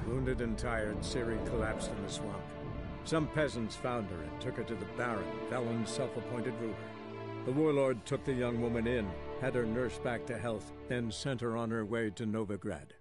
Wounded and tired, Ciri collapsed in the swamp. Some peasants found her and took her to the Baron, Valen's self-appointed ruler. The warlord took the young woman in, had her nursed back to health, then sent her on her way to Novigrad.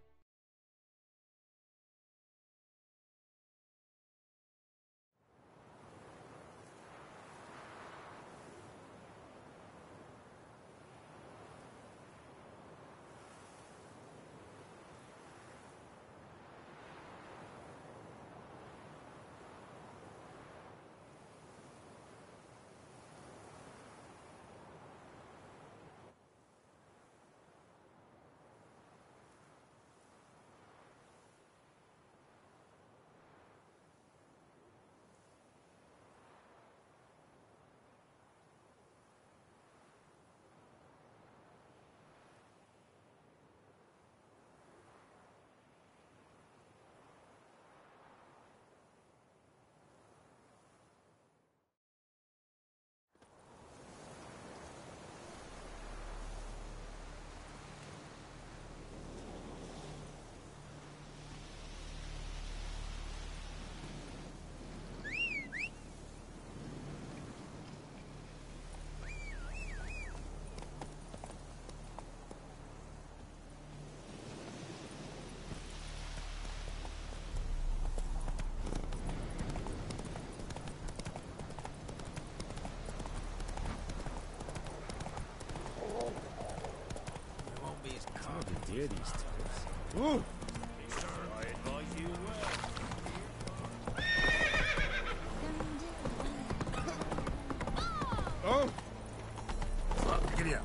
Dear these times. Ooh! I advise you well. Oh! Giddy up.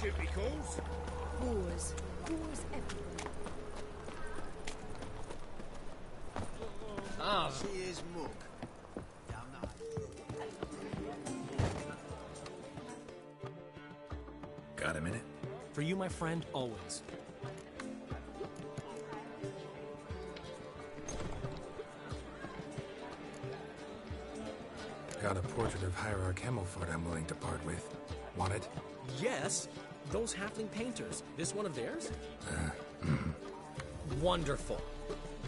Duty calls? Wars. Wars everywhere. Ah, She is Mook. Down Got a minute? for you, my friend, always. Got a portrait of Hierarch Himmelfort I'm willing to part with. Want it? Yes, those halfling painters. This one of theirs? Wonderful.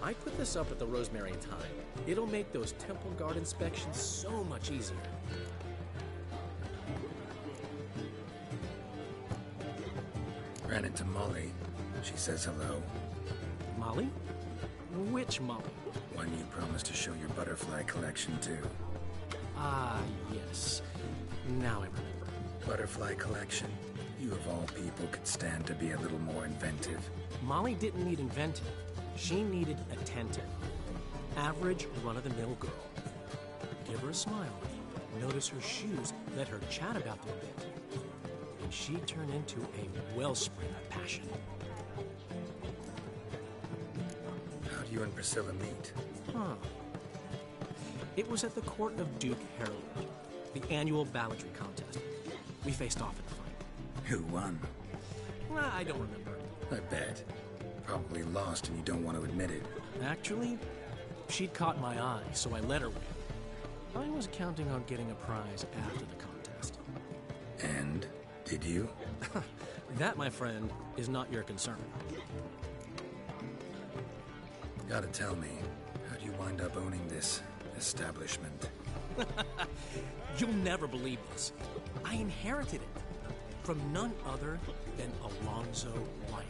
I put this up at the Rosemary in time. It'll make those temple guard inspections so much easier. Ran into Molly. She says hello. Molly? Which Molly? One you promised to show your butterfly collection to. Ah, yes. Now I remember. Butterfly collection? You of all people could stand to be a little more inventive. Molly didn't need inventive. She needed attentive. Average, run-of-the-mill girl. Give her a smile. Notice her shoes. Let her chat about them a bit. And she'd turn into a wellspring of passion. How do you and Priscilla meet? Huh. It was at the court of Duke Harold, the annual balladry contest. We faced off in the fight. Who won? I don't remember. I bet. Probably lost and you don't want to admit it. Actually, she'd caught my eye, so I let her win. I was counting on getting a prize after the contest. And? Did you? That, my friend, is not your concern. Gotta tell me, how'd you wind up owning this establishment? You'll never believe this. I inherited it from none other than Alonzo Wiley,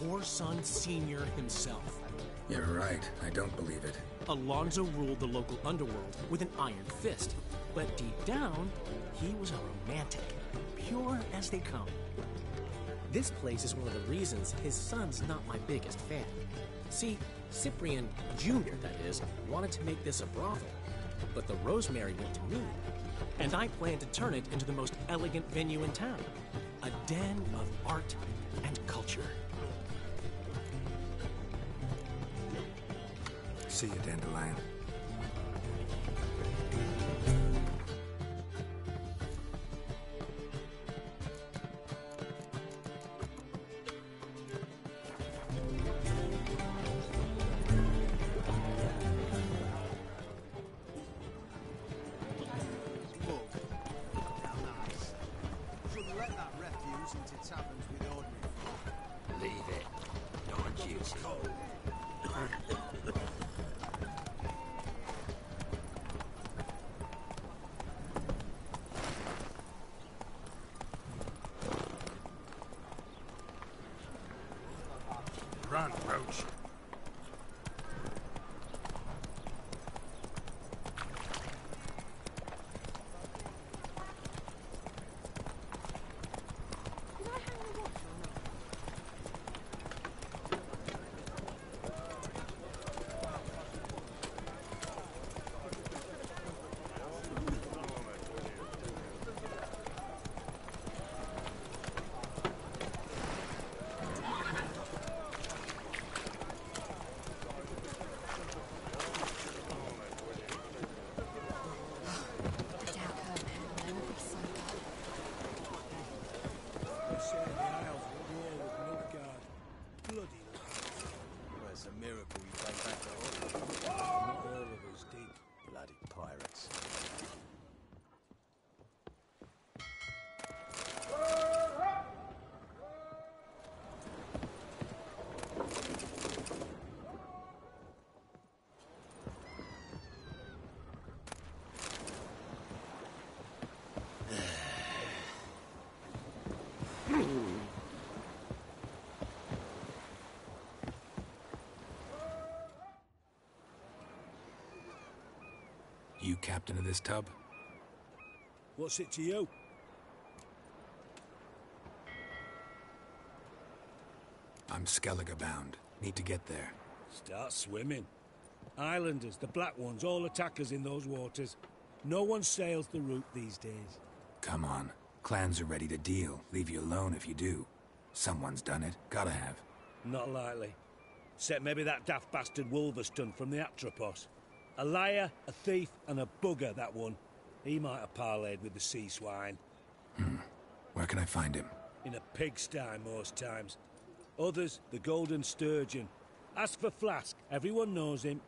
Whoreson Sr. himself. You're right. I don't believe it. Alonzo ruled the local underworld with an iron fist, but deep down, he was a romantic, pure as they come. This place is one of the reasons his son's not my biggest fan. See, Cyprian Jr., that is, wanted to make this a brothel, but the Rosemary went to me, and I plan to turn it into the most elegant venue in town, a den of art and culture. See you, Dandelion. Run, Roach. You captain of this tub? What's it to you? I'm Skellige bound. Need to get there. Start swimming. Islanders, the black ones, all attackers in those waters. No one sails the route these days. Come on. Clans are ready to deal. Leave you alone if you do. Someone's done it. Gotta have. Not likely. Except maybe that daft bastard Wolverston from the Atropos. A liar, a thief, and a bugger, that one. He might have parlayed with the sea swine. Where can I find him? In a pigsty most times. Others, the Golden Sturgeon. As for Flask, everyone knows him.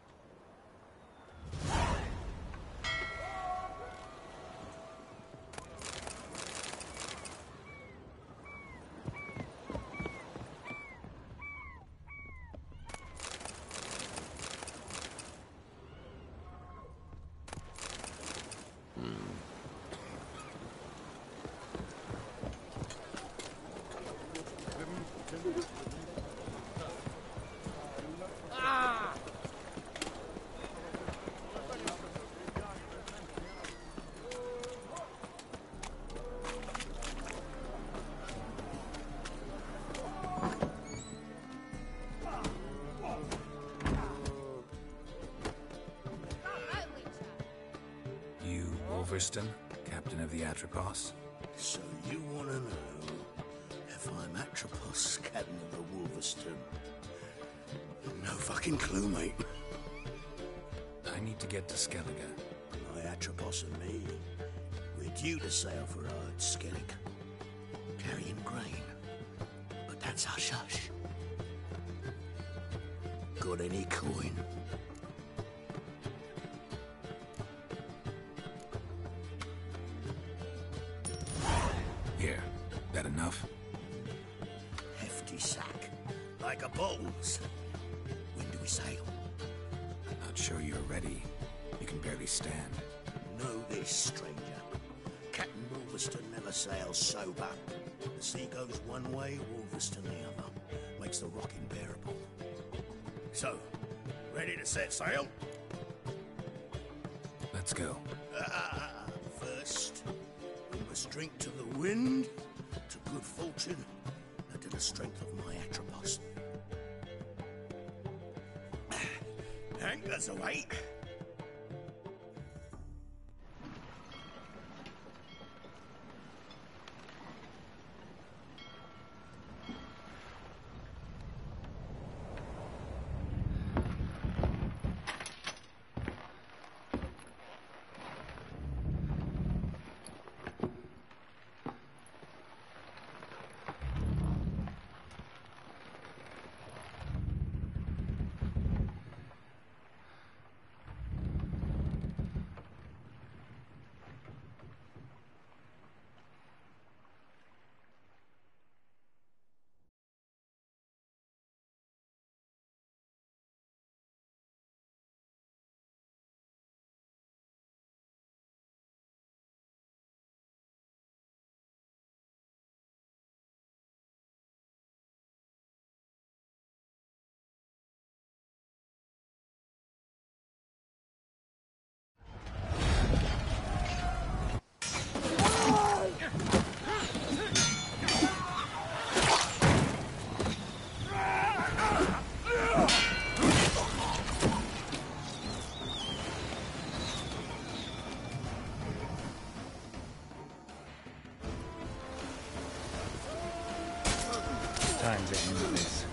Wolverston, captain of the Atropos. So you want to know if I'm Atropos, captain of the Wolverston? No fucking clue, mate. I need to get to Skellige. My Atropos and me, we're due to sail for Ard Skellig, carrying grain. But that's hush-hush. Got any coin? Here. That enough? Hefty sack. Like a bull's. When do we sail? Not sure you're ready. You can barely stand. Know this, stranger. Captain Wolverston never sails sober. The sea goes one way, Wolverston the other. Makes the rocking bearable. So, Ready to set sail? Let's go. First, we must drink to the wind, to good fortune, and to the strength of my Atropos. Anchors away. Time to end this.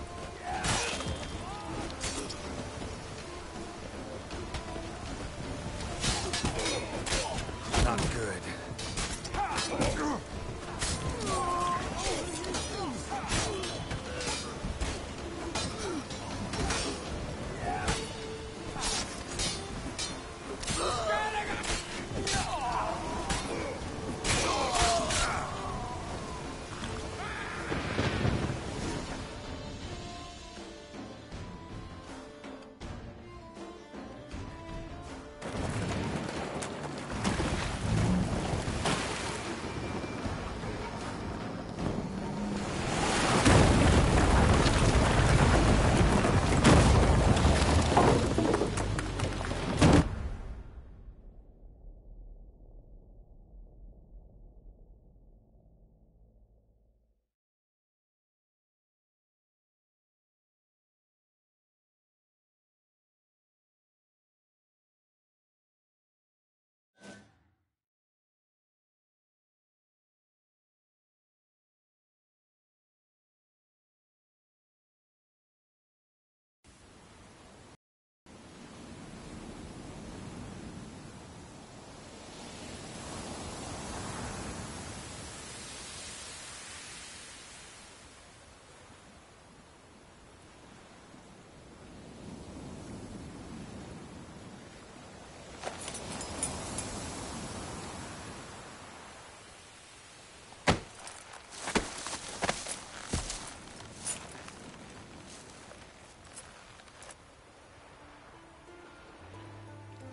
Not good.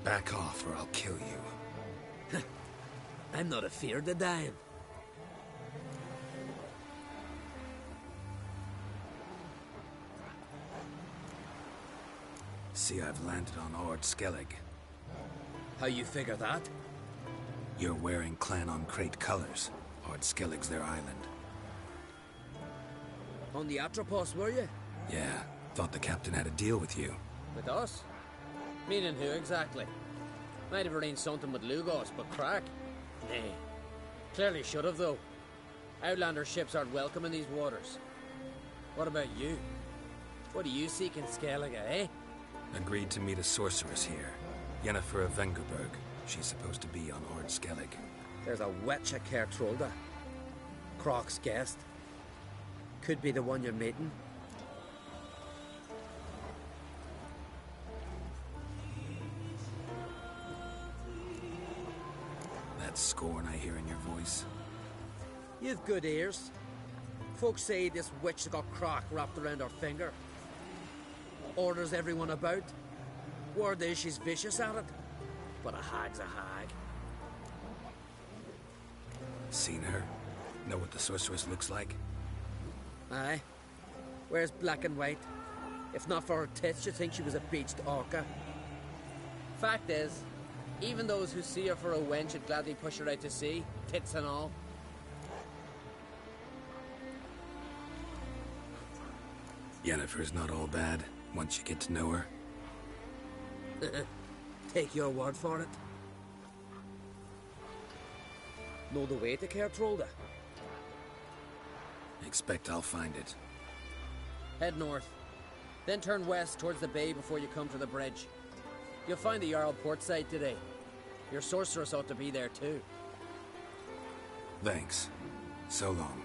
Back off or I'll kill you. I'm not afeard of dying. See, I've landed on Ord Skellig. How you figure that? You're wearing Clan on Crate colors. Ord Skellig's their island. On the Atropos, were you? Yeah, thought the captain had a deal with you. With us? Meaning who exactly? Might have arranged something with Lugos, but crack? Nay. Clearly should have, though. Outlander ships aren't welcome in these waters. What about you? What do you seek in Skellige, eh? Agreed to meet a sorceress here. Yennefer of Vengerberg. She's supposed to be on Ord Skellig. There's a witch at Kertrolda. Croc's guest. Could be the one you're meeting. That scorn I hear in your voice. You've good ears. Folks say this witch got Croc wrapped around her finger. Orders everyone about. Word is she's vicious at it. But a hag's a hag. Seen her? Know what the sorceress looks like? Aye. Wears black and white. If not for her tits, you'd think she was a beached orca. Fact is, even those who see her for a wench would gladly push her out to sea, tits and all. Yennefer's not all bad, once you get to know her. Take your word for it. Know the way to Caer Trolda? Expect I'll find it. Head north. Then turn west towards the bay before you come to the bridge. You'll find the Jarl port site today. Your sorceress ought to be there too. Thanks. So long.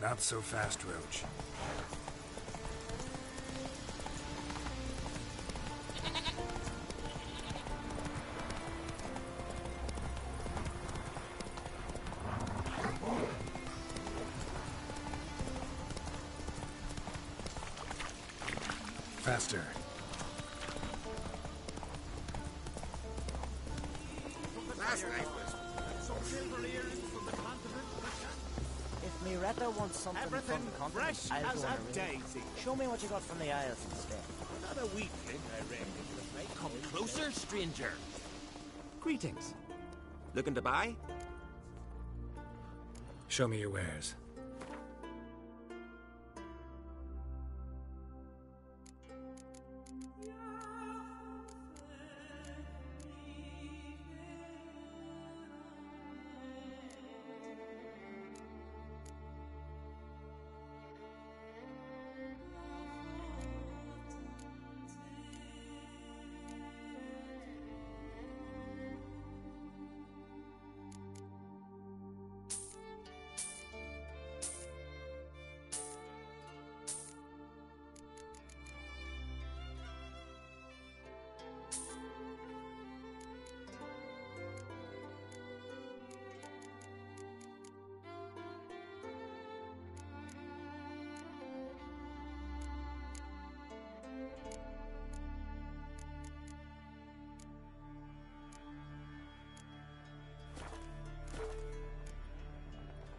Not so fast, Roach. Faster. Last night was some silver earrings from the continent. If Miretta wants something Everything from the continent, fresh I'll as go a on a ring. daisy. Show me what you got from the Isles instead. Another weekend, I reckon. Come closer, stranger. Greetings. Looking to buy? Show me your wares.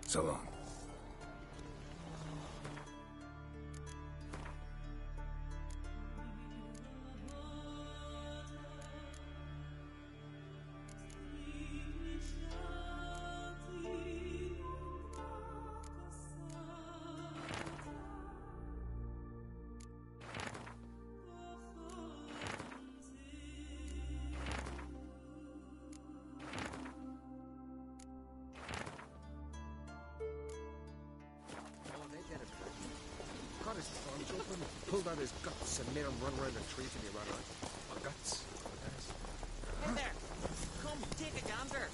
So long. Got his arms open, pulled out his guts, and made him run around the tree till he ran out. My guts. Yes. Hey there! Come, take a gander!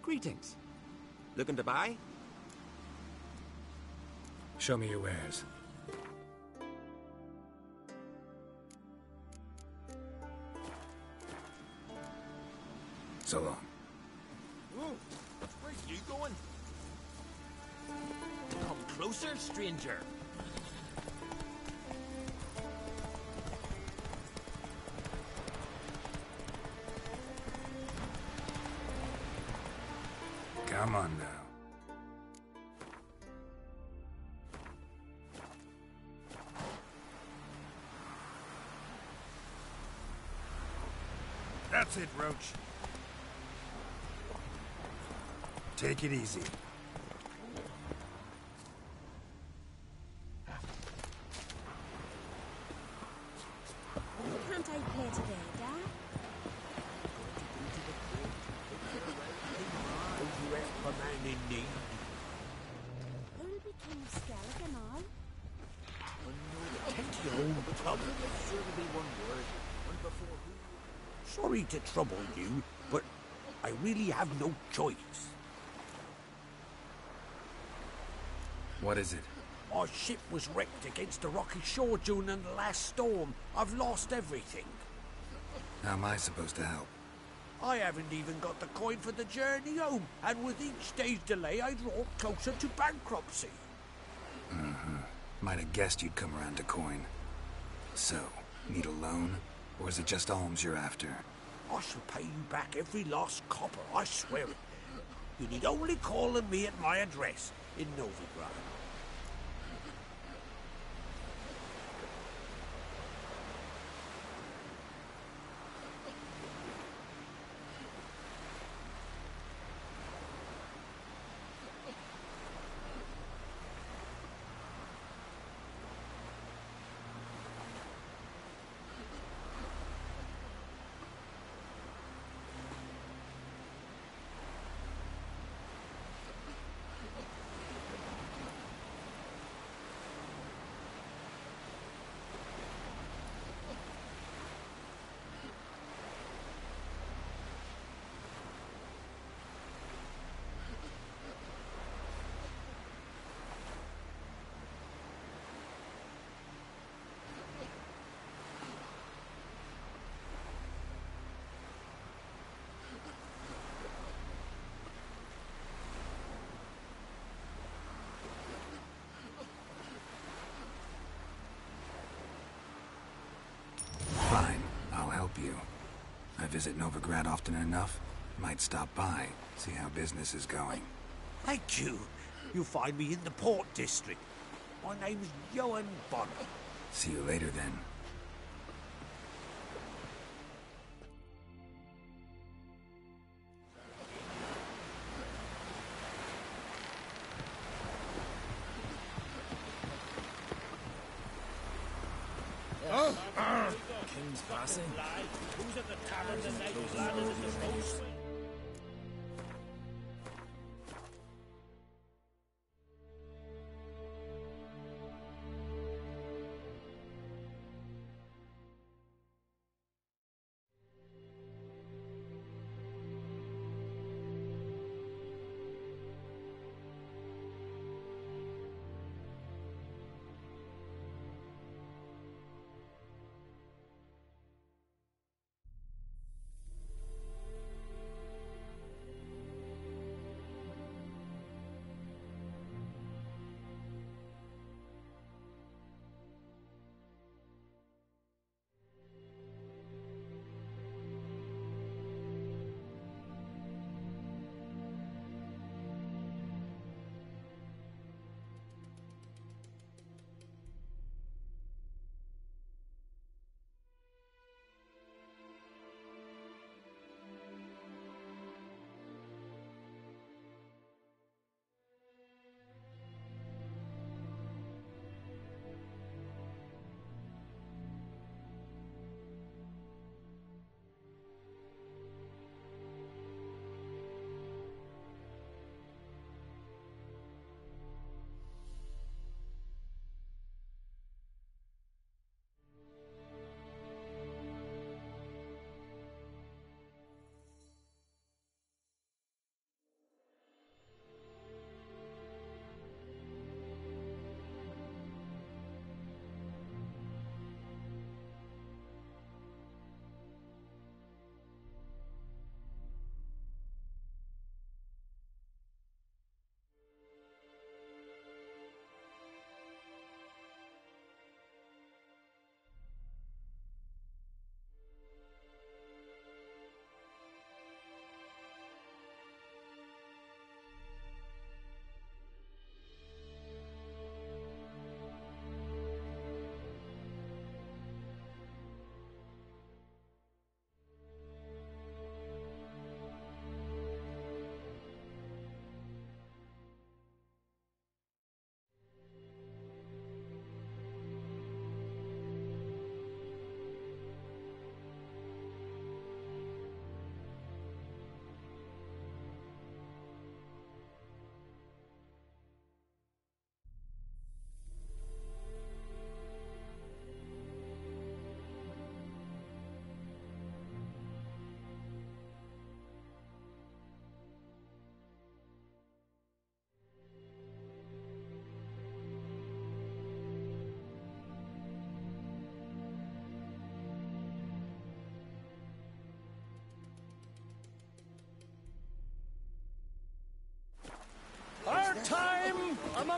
Greetings. Looking to buy? Show me your wares. So long. Whoa, where's you going? Come closer, stranger. Come on now. That's it, Roach. Take it easy. Can't I play today, Dad? For man in need. Who'll be King of Skellig and all? Tend to your own trouble. Sure to be one word. One before who? Sorry to trouble you, but I really have no choice. What is it? Our ship was wrecked against a rocky shore during the last storm. I've lost everything. How am I supposed to help? I haven't even got the coin for the journey home, and with each day's delay, I draw closer to bankruptcy. Might have guessed you'd come around to coin. So, need a loan? Or is it just alms you're after? I shall pay you back every last copper, I swear it. You need only call on me at my address in Novigrad. Fine, I'll help you. I visit Novigrad often enough. Might stop by, see how business is going. Thank you. You'll find me in the Port District. My name's Johan Bonner. See you later then. King's Crossing? Who's at the tavern tonight who's landed in the roast?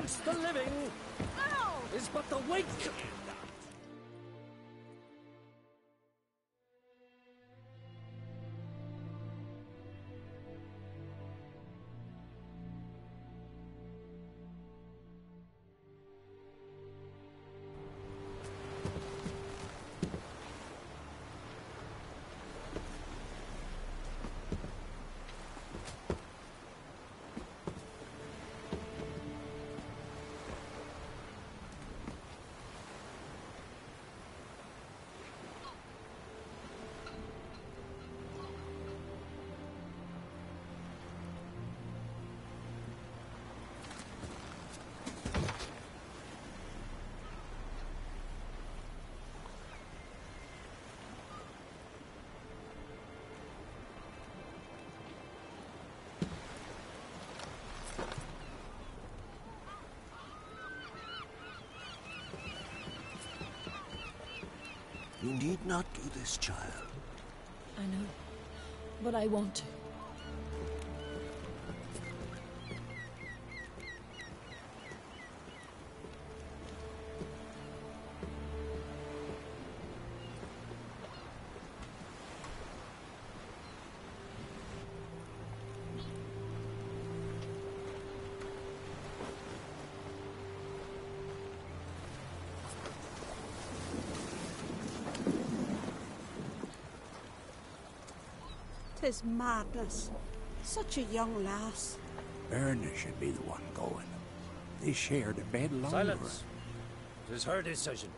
amongst the living is but the wake. You need not do this, child. I know, but I want to. Tis madness. Such a young lass. Erna should be the one going. They shared a bed longer. Silence. It is her decision.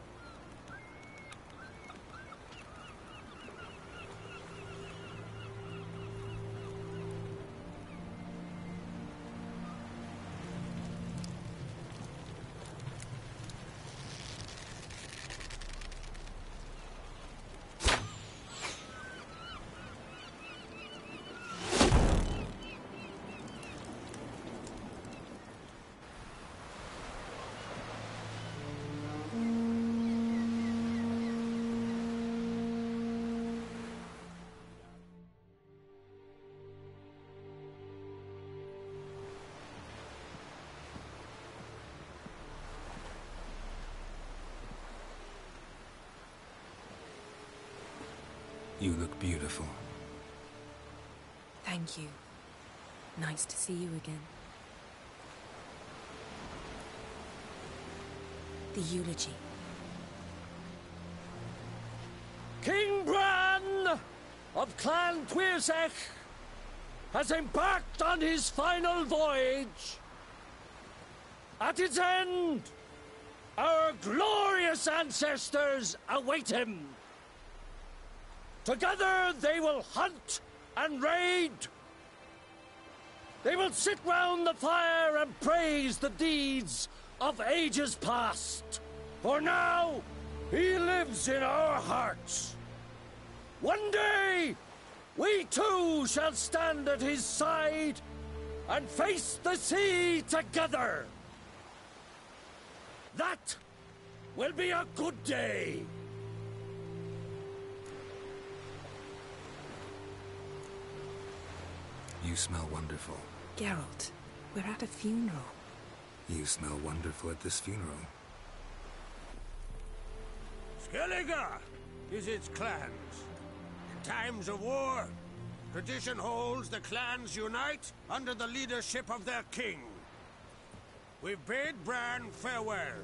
You look beautiful. Thank you. Nice to see you again. The eulogy. King Bran of Clan Twirsech has embarked on his final voyage. At its end, our glorious ancestors await him. Together they will hunt and raid. They will sit round the fire and praise the deeds of ages past. For now, he lives in our hearts. One day, we too shall stand at his side and face the sea together. That will be a good day. You smell wonderful. Geralt, we're at a funeral. You smell wonderful at this funeral. Skellige is its clans. In times of war, tradition holds the clans unite under the leadership of their king. We bid Bran farewell.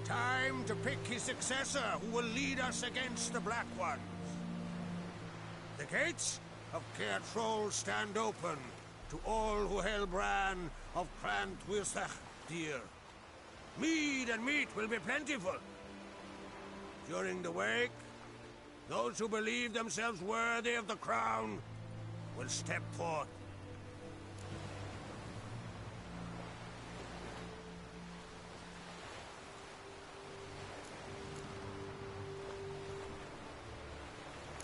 Time to pick his successor who will lead us against the Black Ones. The gates of Caer Troll stand open to all who held Bran of Clan Twirsech dear. Mead and meat will be plentiful. During the wake, those who believe themselves worthy of the crown will step forth.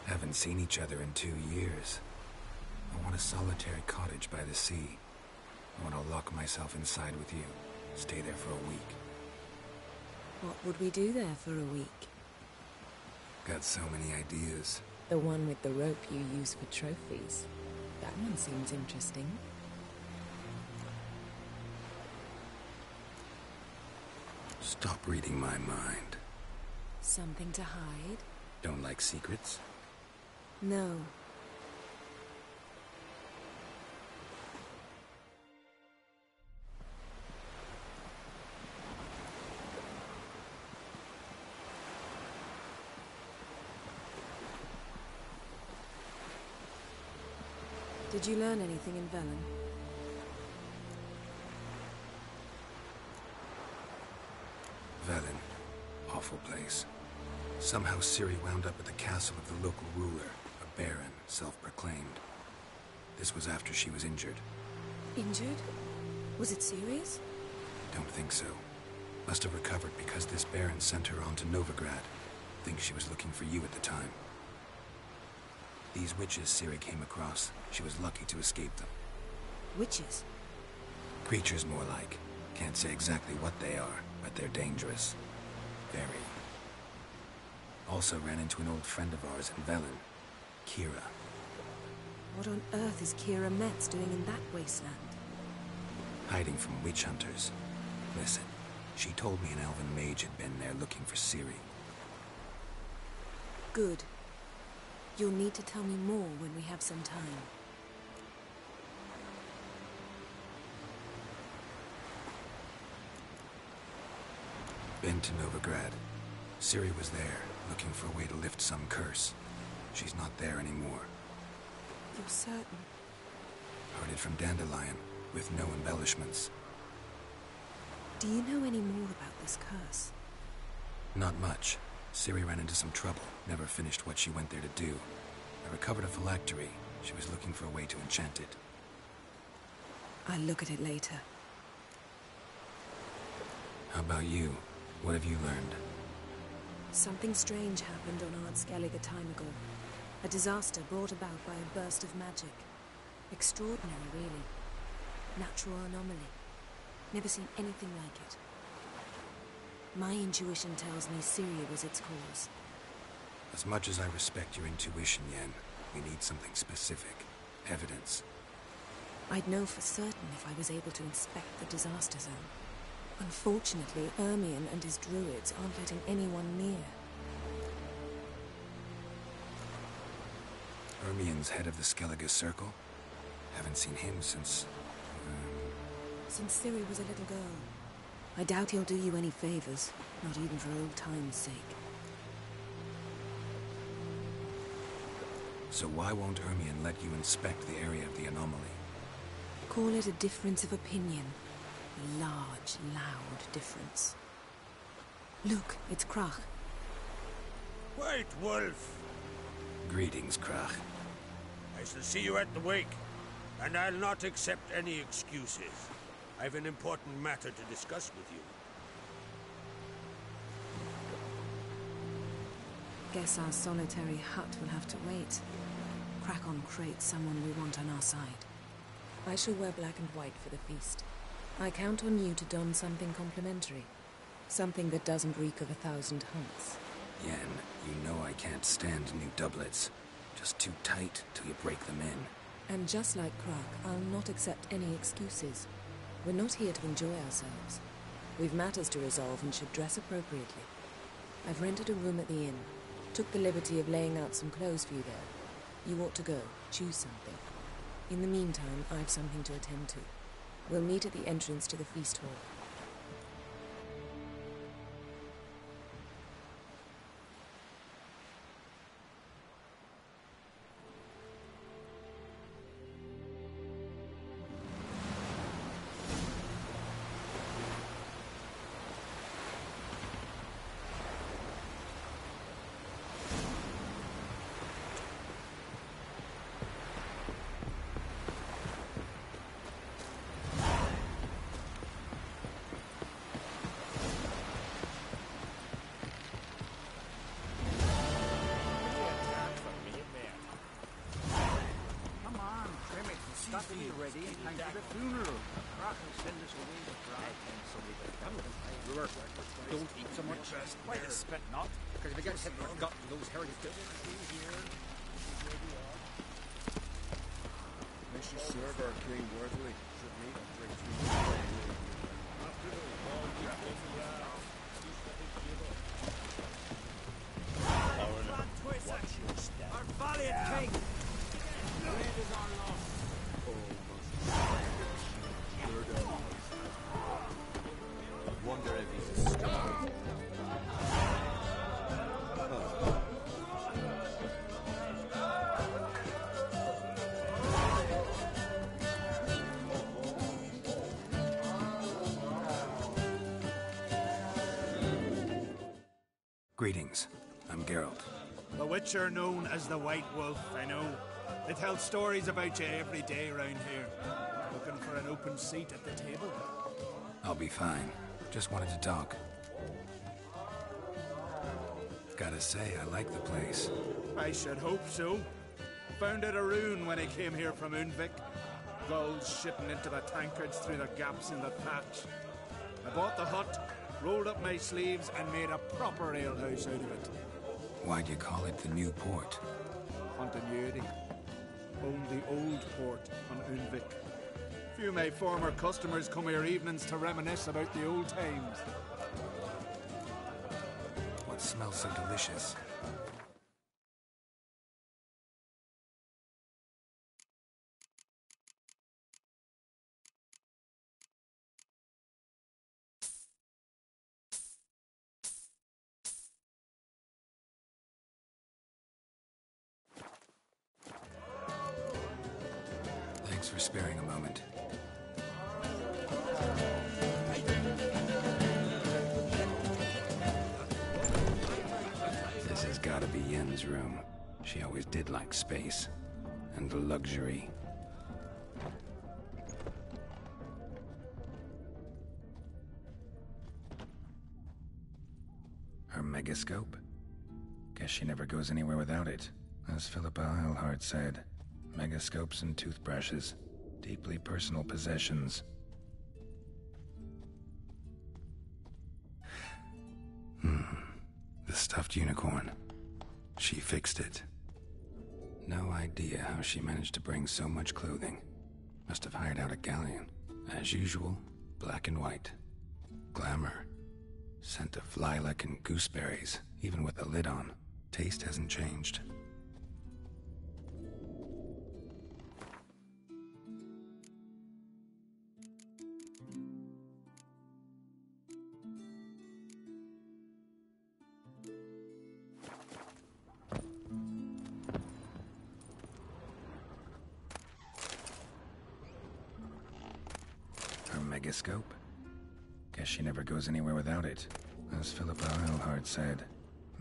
Haven't seen each other in 2 years. I want a solitary cottage by the sea. I want to lock myself inside with you. Stay there for a week. What would we do there for a week? Got so many ideas. The one with the rope you use for trophies. That one seems interesting. Stop reading my mind. Something to hide? Don't like secrets? No. Did you learn anything in Velen? Velen. Awful place. Somehow Ciri wound up at the castle of the local ruler, a baron, self-proclaimed. This was after she was injured. Injured? Was it serious? Don't think so. Must have recovered because this baron sent her on to Novigrad. Think she was looking for you at the time. These witches Ciri came across, she was lucky to escape them. Witches? Creatures more like. Can't say exactly what they are, but they're dangerous. Very. Also ran into an old friend of ours in Velen, Kira. What on earth is Kira Metz doing in that wasteland? Hiding from witch hunters. Listen, she told me an elven mage had been there looking for Ciri. Good. You'll need to tell me more when we have some time. Been to Novigrad. Ciri was there, looking for a way to lift some curse. She's not there anymore. You're certain? Heard it from Dandelion, with no embellishments. Do you know any more about this curse? Not much. Ciri ran into some trouble, never finished what she went there to do. I recovered a phylactery. She was looking for a way to enchant it. I'll look at it later. How about you? What have you learned? Something strange happened on Ard Skellig a time ago. A disaster brought about by a burst of magic. Extraordinary, really. Natural anomaly. Never seen anything like it. My intuition tells me Ciri was its cause. As much as I respect your intuition, Yen, we need something specific. Evidence. I'd know for certain if I was able to inspect the disaster zone. Unfortunately, Ermion and his druids aren't letting anyone near. Ermion's head of the Skellige Circle? Haven't seen him since... Since Ciri was a little girl. I doubt he'll do you any favors, not even for old time's sake. So why won't Ermion let you inspect the area of the anomaly? Call it a difference of opinion. A large, loud difference. Look, it's Krach. White Wolf! Greetings, Krach. I shall see you at the wake, and I'll not accept any excuses. I've an important matter to discuss with you. Guess our solitary hut will have to wait. Crack on Crate's someone we want on our side. I shall wear black and white for the feast. I count on you to don something complimentary. Something that doesn't reek of 1,000 hunts. Yen, you know I can't stand new doublets. Just too tight till you break them in. And just like Krach, I'll not accept any excuses. We're not here to enjoy ourselves. We've matters to resolve and should dress appropriately. I've rented a room at the inn. Took the liberty of laying out some clothes for you there. You ought to go. Choose something. In the meantime, I've something to attend to. We'll meet at the entrance to the feast hall. Don't eat so much. Why the spit not? Because if it gets hit in the gut, those hairy bits. May she serve our king worthily. Should meat and drink Quiet, King! The raid is on loss. Wonder if he's a star. Greetings. I'm Geralt. The Witcher known as the White Wolf, I know. They tell stories about you every day around here. Looking for an open seat at the table? I'll be fine. Just wanted to talk. Gotta say, I like the place. I should hope so. Found it a ruin when I came here from Unvik. Gulls shitting into the tankards through the gaps in the thatch. I bought the hut, rolled up my sleeves, and made a proper alehouse out of it. Why'd you call it the New Port? Continuity. Owned the old port on Unvik. Few of my former customers come here evenings to reminisce about the old times. What smells so delicious? Thanks for sparing a moment. This has gotta be Yen's room. She always did like space. And luxury. Her megascope? Guess she never goes anywhere without it. As Philippa Eilhart said, megascopes and toothbrushes. Deeply personal possessions. The stuffed unicorn. She fixed it. No idea how she managed to bring so much clothing. Must have hired out a galleon. As usual, black and white. Glamour. Scent of lilac and gooseberries, even with the lid on. Taste hasn't changed. Megascope? Guess she never goes anywhere without it. As Philippa Eilhart said,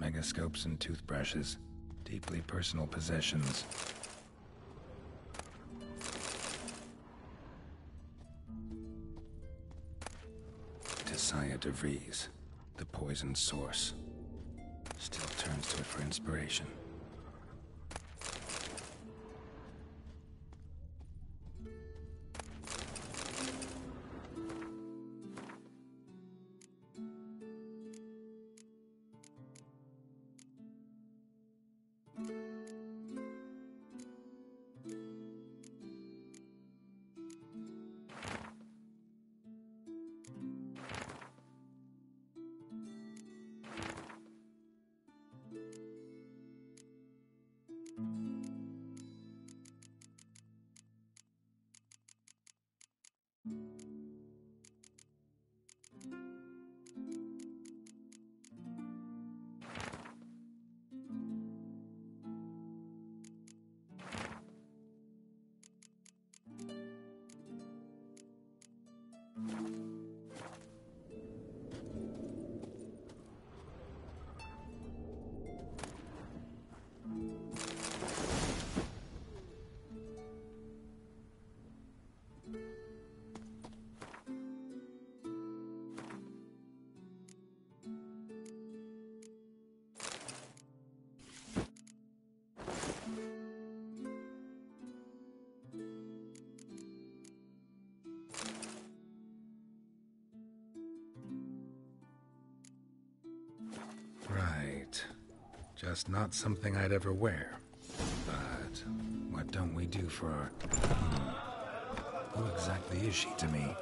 megascopes and toothbrushes. Deeply personal possessions. Tisaya de Vries, the poison source. Still turns to it for inspiration. Right. Just not something I'd ever wear. But what don't we do for our... Who exactly is she to me?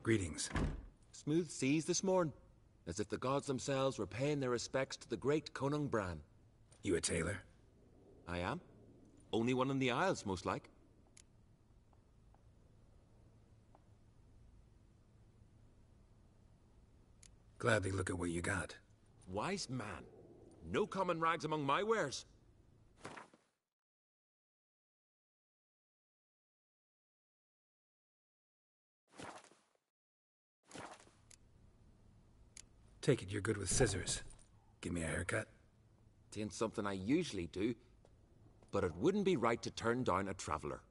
Greetings. Smooth seas this morn, as if the gods themselves were paying their respects to the great Conung Bran. You a tailor? I am. Only one in the Isles, most like. Gladly look at what you got. Wise man. No common rags among my wares. Take it you're good with scissors. Give me a haircut. Tain't something I usually do, but it wouldn't be right to turn down a traveler.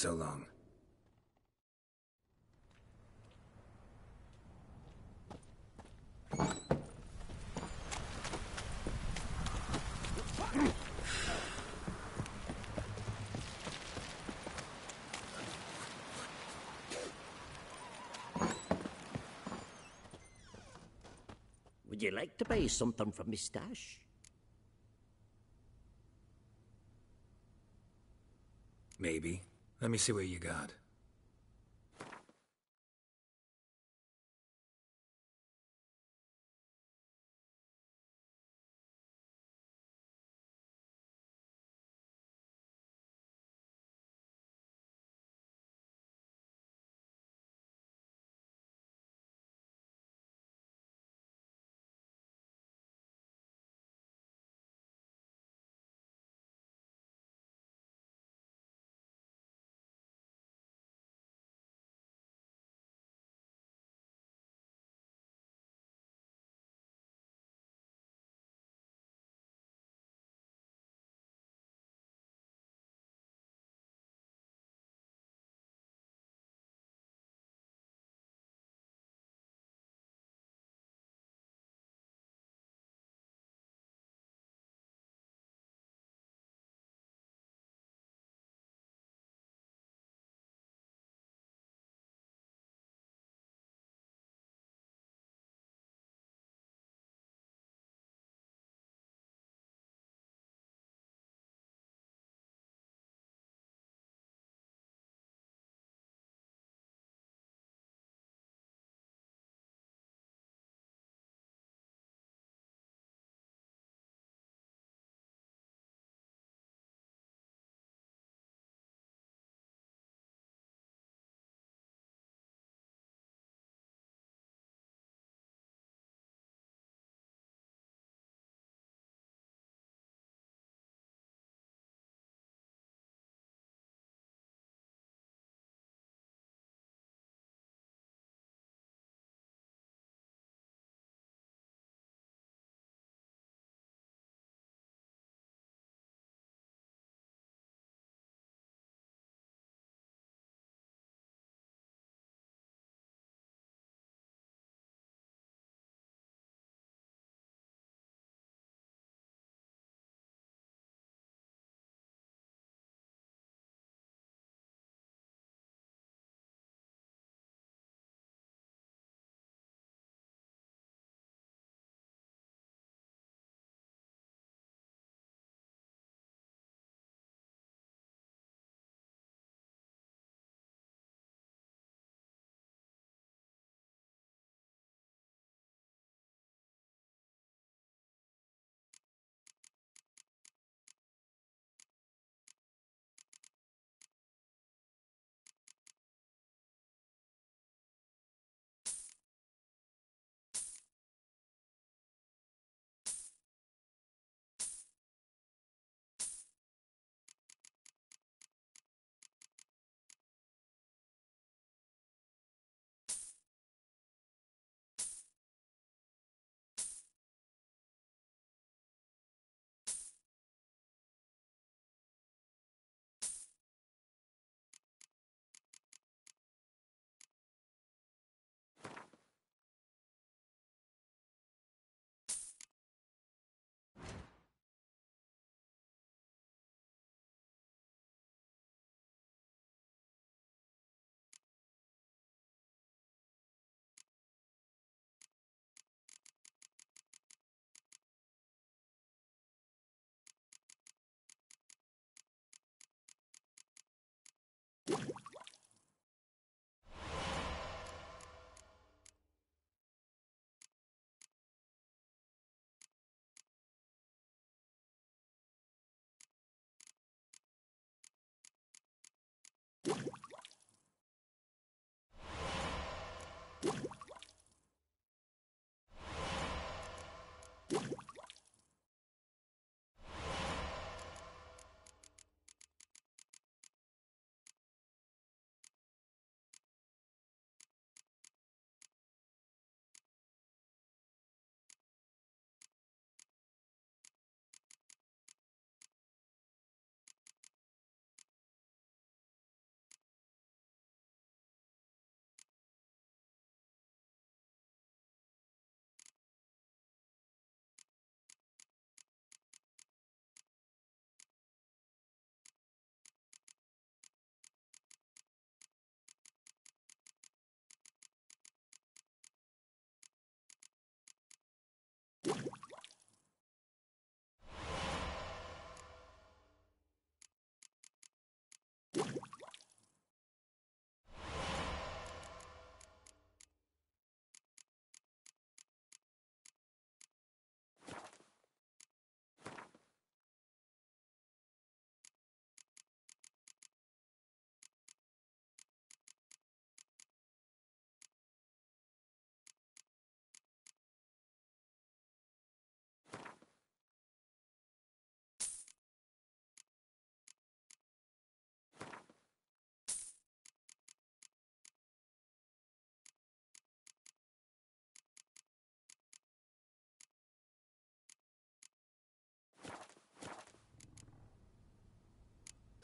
So long. Would you like to buy something from me stash? Maybe. Let me see what you got.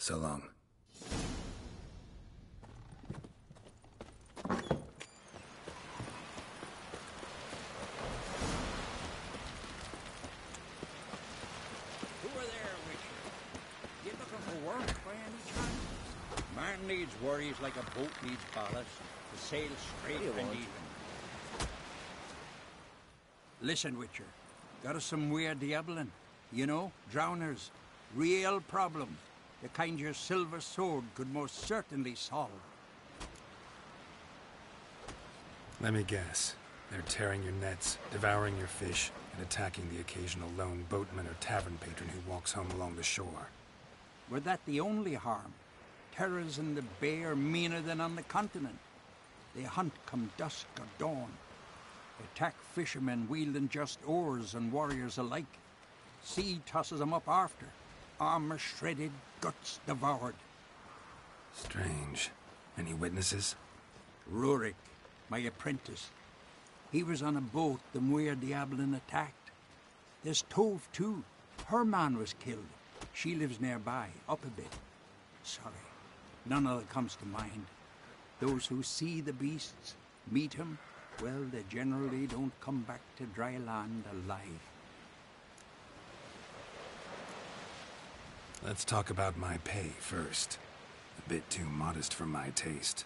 So long. Man needs worries like a boat needs ballast to sail straight and even. Listen, Witcher. Got us some weird diabling. You know, drowners. Real problem. The kind your silver sword could most certainly solve. Let me guess. They're tearing your nets, devouring your fish, and attacking the occasional lone boatman or tavern patron who walks home along the shore. Were that the only harm? Terrors in the bay are meaner than on the continent. They hunt come dusk or dawn. Attack fishermen wielding just oars and warriors alike. Sea tosses them up after. Armor shredded, guts devoured. Strange. Any witnesses? Rurik, my apprentice. He was on a boat the Muir Diablin attacked. There's Tove, too. Her man was killed. She lives nearby, up a bit. Sorry, none of it comes to mind. Those who see the beasts, meet him, well, they generally don't come back to dry land alive. Let's talk about my pay first. A bit too modest for my taste.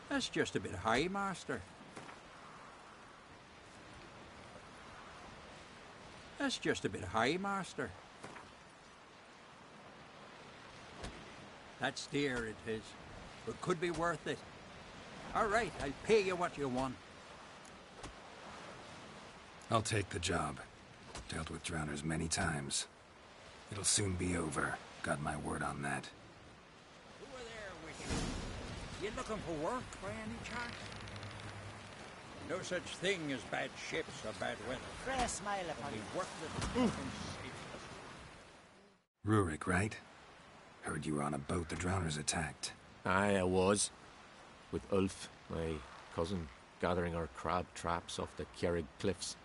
That's just a bit high, Master. That's just a bit high, Master. That's dear, it is, but could be worth it. All right, I'll pay you what you want. I'll take the job. Dealt with drowners many times. It'll soon be over. Got my word on that. Who are there with you? You looking for work by any chance? No such thing as bad ships or bad weather. Fresh smile upon you. Work that Rurik, right? Heard you were on a boat the drowners attacked. Aye, I was. With Ulf, my cousin, gathering our crab traps off the Kjerrig cliffs.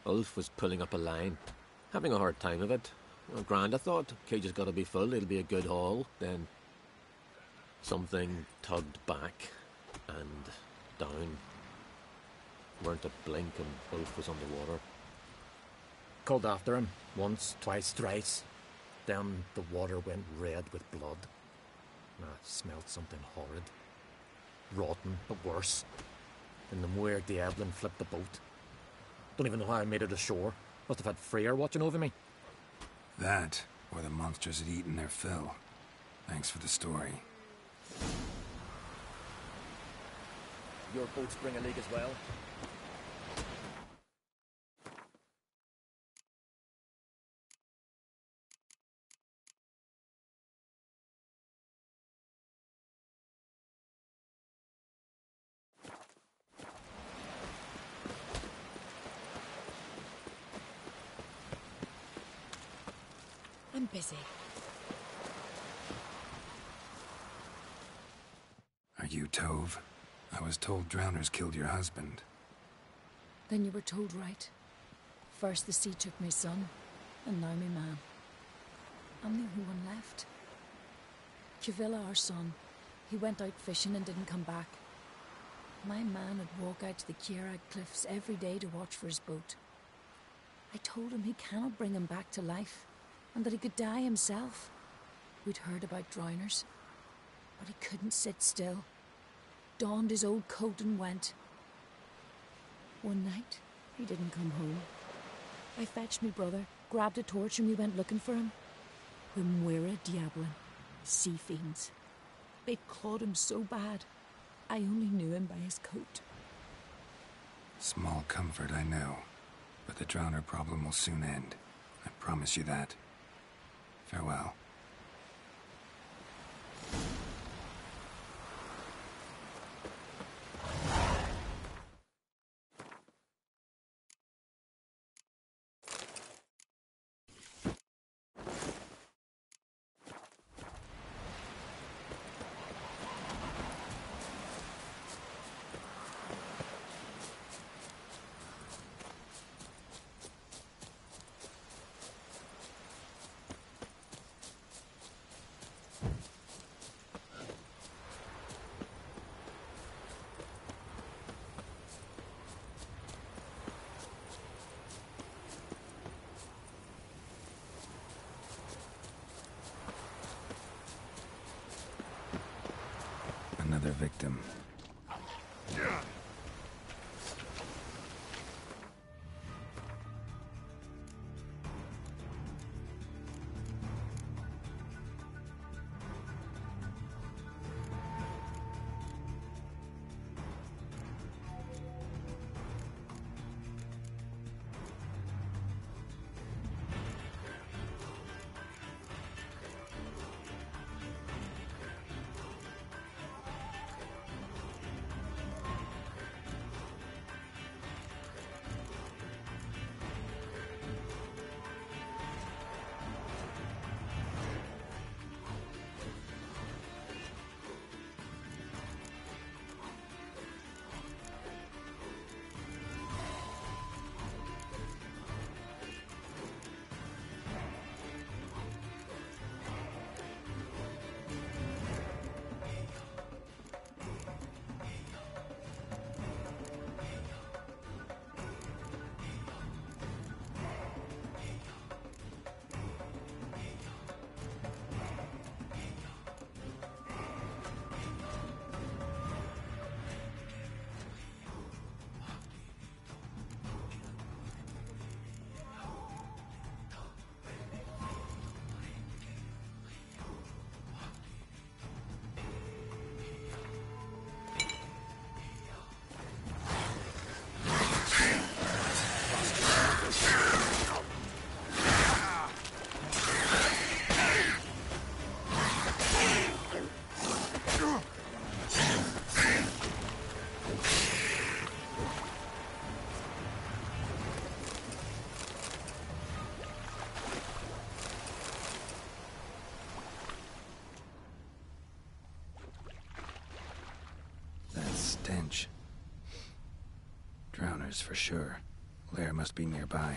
Ulf was pulling up a line, having a hard time of it. Well, grand, I thought. Cage has got to be full, it'll be a good haul. Then something tugged back and down. Weren't a blink and Ulf was underwater. Called after him, once, twice, thrice. Then the water went red with blood. I smelled something horrid. Rotten, but worse. Then the Muir Diablin flipped the boat. Don't even know how I made it ashore. Must have had Freyr watching over me. That, or the monsters had eaten their fill. Thanks for the story. Your boats bring a leak as well? I'm busy. Are you Tove? I was told drowners killed your husband. Then you were told right. First the sea took my son, and now my man. I'm the only one left. Kjavilla, our son, he went out fishing and didn't come back. My man would walk out to the Kjerrig cliffs every day to watch for his boat. I told him he cannot bring him back to life, and that he could die himself. We'd heard about drowners, but he couldn't sit still. Donned his old coat and went. One night, he didn't come home. I fetched me brother, grabbed a torch, and we went looking for him. The Muira Diablin, sea fiends. They'd clawed him so bad, I only knew him by his coat. Small comfort, I know. But the drowner problem will soon end. I promise you that. Farewell. another victim. Stench. Drowners for sure. Lair must be nearby.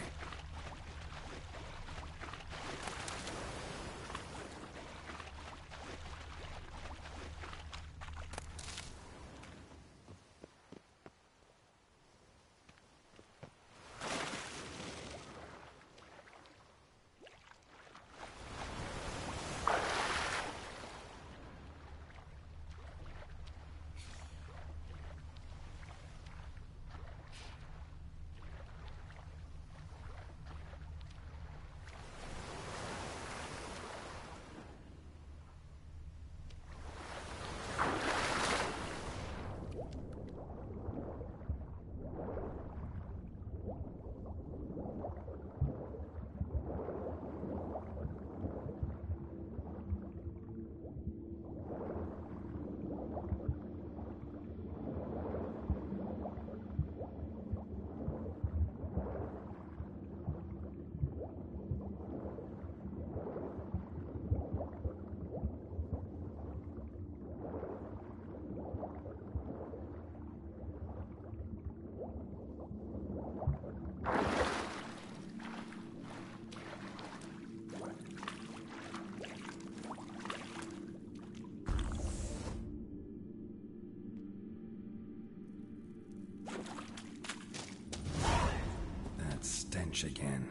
Stench again.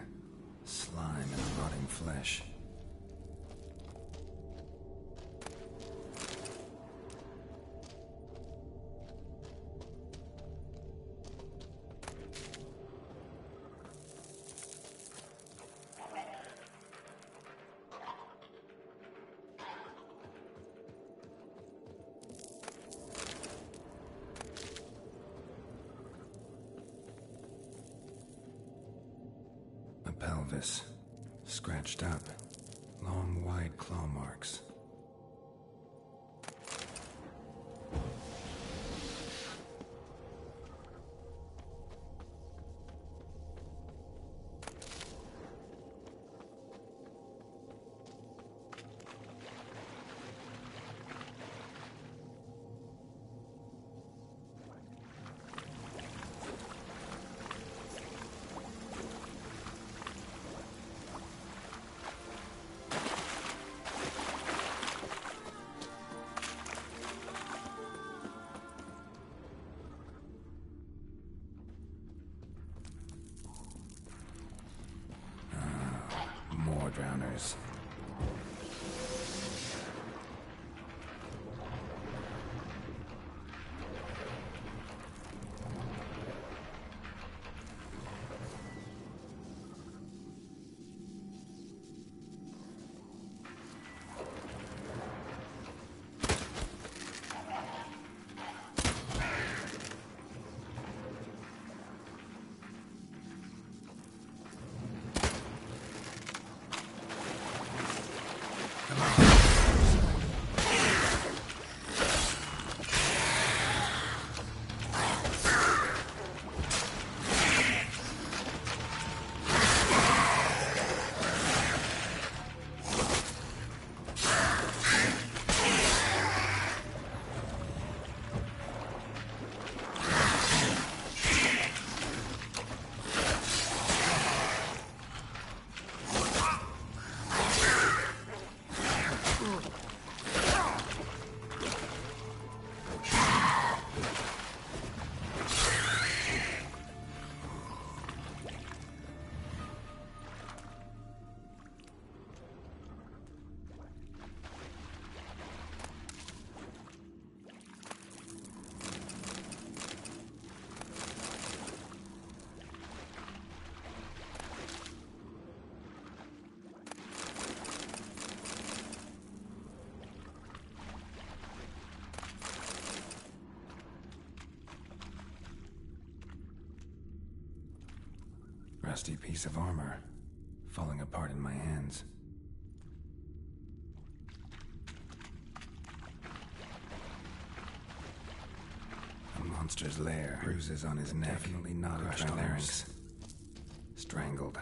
Slime and rotting flesh. Pelvis. Scratched up. Long, wide claw marks. Drowners. rusty piece of armor, falling apart in my hands. A monster's lair, bruises on his neck, definitely not crushed larynx, strangled.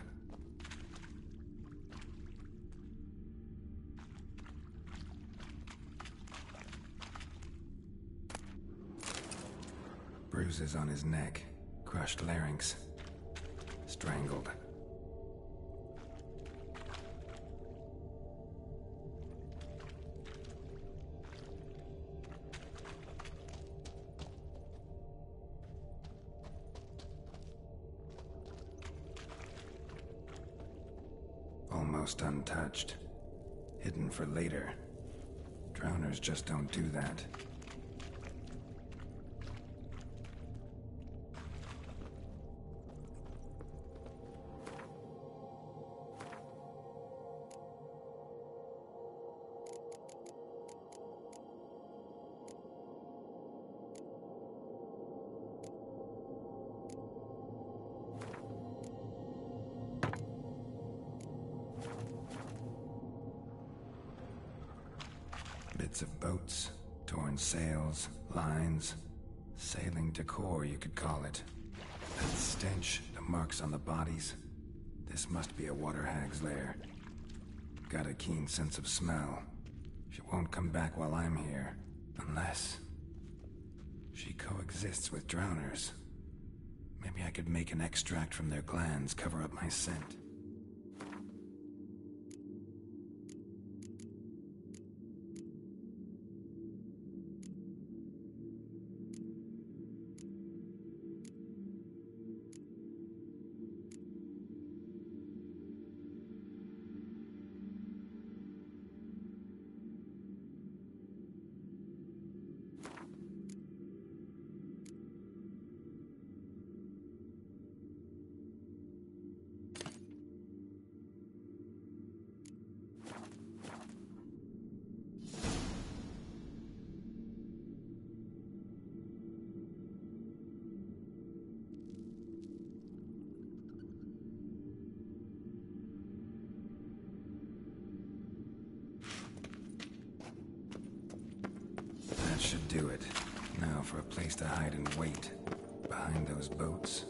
Bruises on his neck, crushed larynx, strangled. Almost untouched. Hidden for later. Drowners just don't do that. Bits of boats, torn sails, lines, sailing decor, you could call it. That stench, the marks on the bodies. This must be a water hag's lair. Got a keen sense of smell. She won't come back while I'm here, unless she coexists with drowners. Maybe I could make an extract from their glands cover up my scent. That should do it. Now for a place to hide and wait. Behind those boats.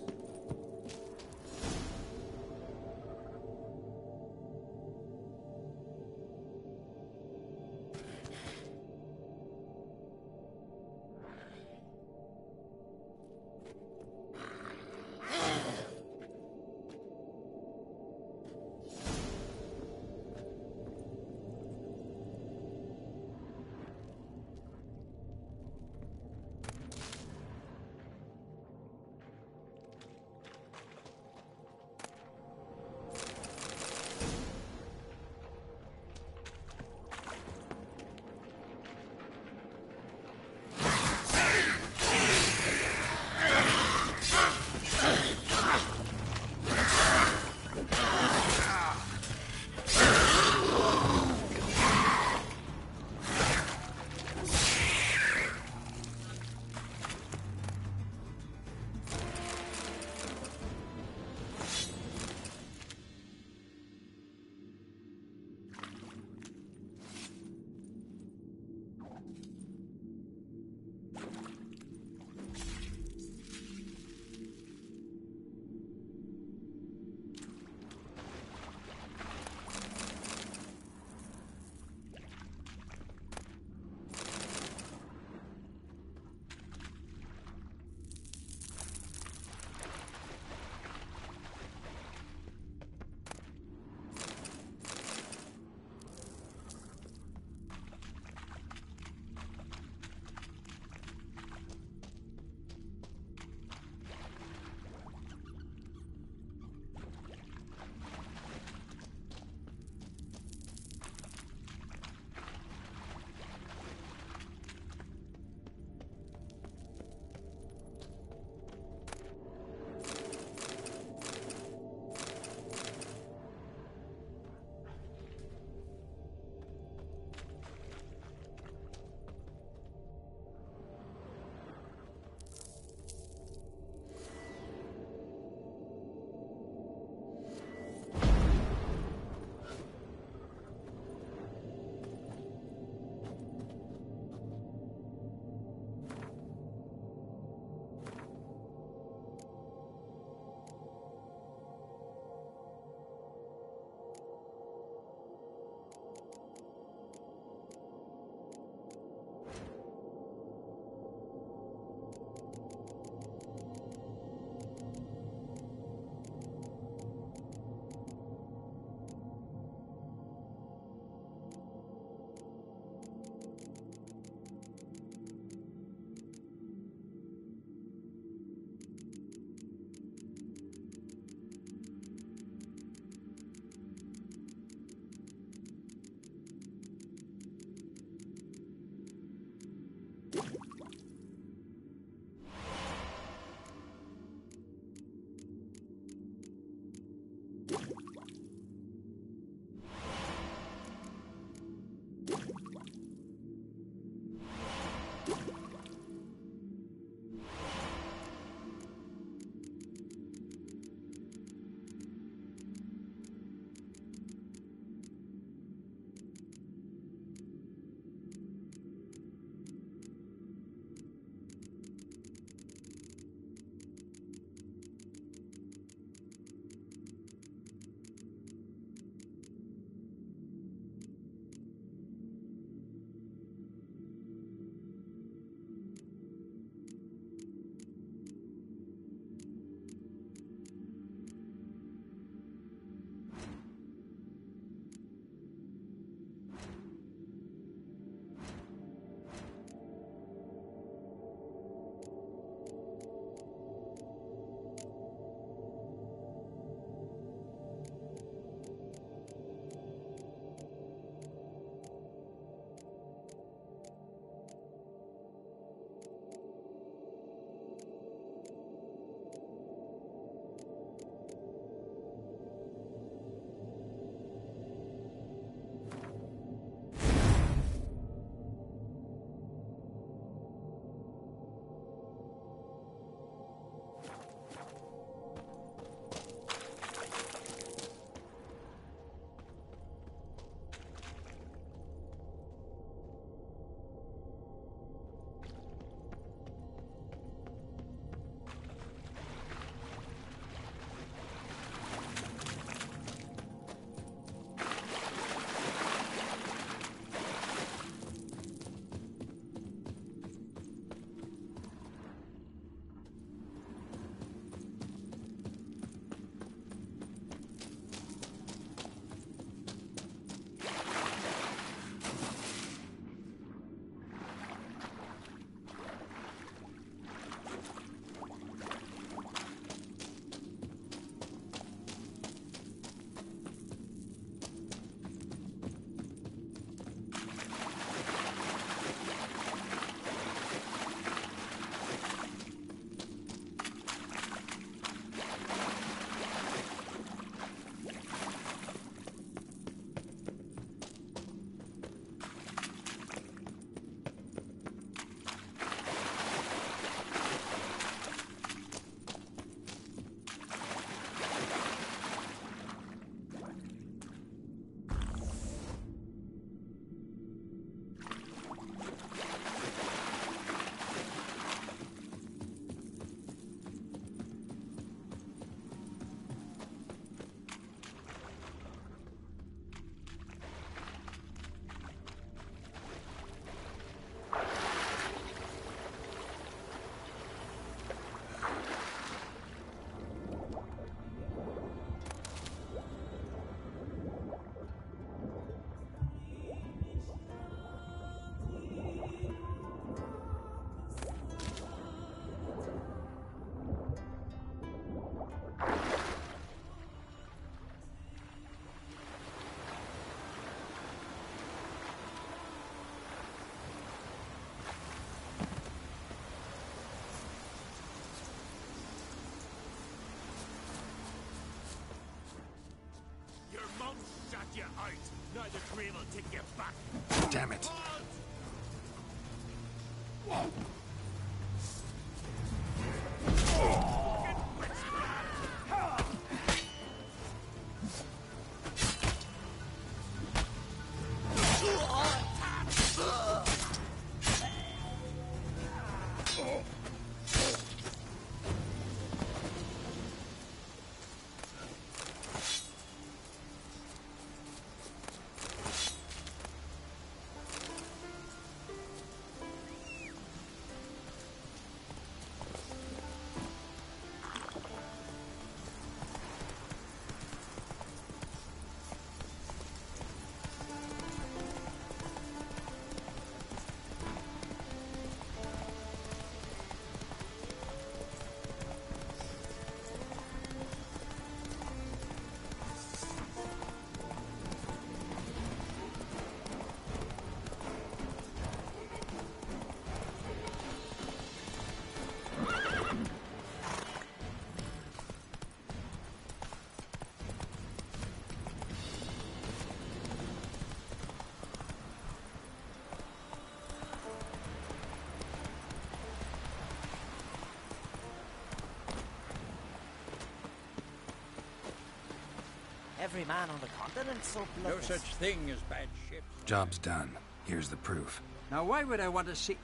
every man on the continent so No bloodless. such thing as bad ships. Job's done. Here's the proof. Now, why would I want to see...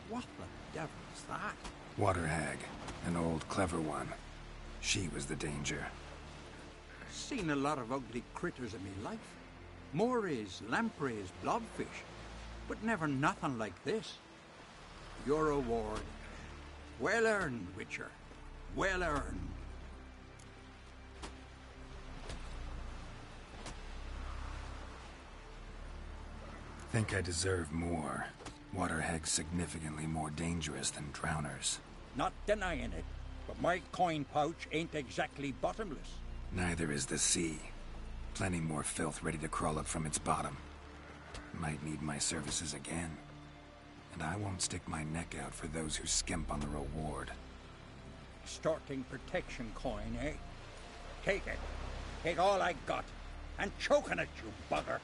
What the devil's that? Water hag. An old, clever one. She was the danger. Seen a lot of ugly critters in me life. Morays, lampreys, blobfish. But never nothing like this. Your reward. Well earned, Witcher. Well earned. Think I deserve more. Water hag's significantly more dangerous than drowners. Not denying it, but my coin pouch ain't exactly bottomless. Neither is the sea. Plenty more filth ready to crawl up from its bottom. Might need my services again. And I won't stick my neck out for those who skimp on the reward. Extorting protection coin, eh? Take it. Take all I got. And choking it, you bugger.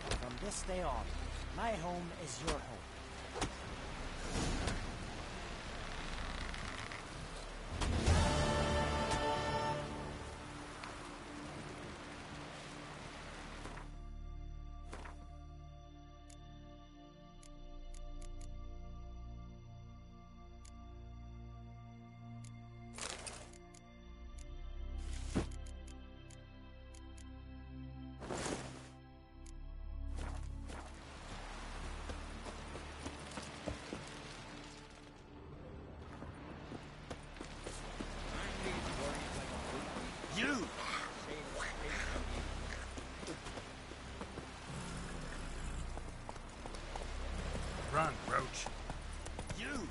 From this day on, my home is your home. You! Run, Roach. You!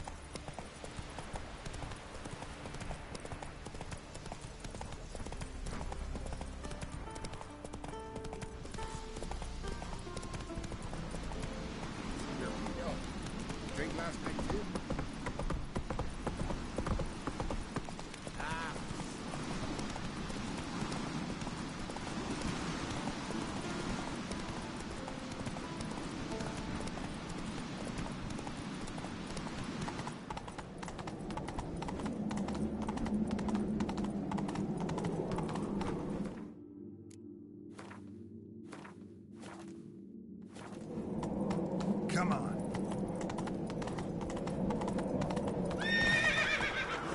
Drink last night too? Come on.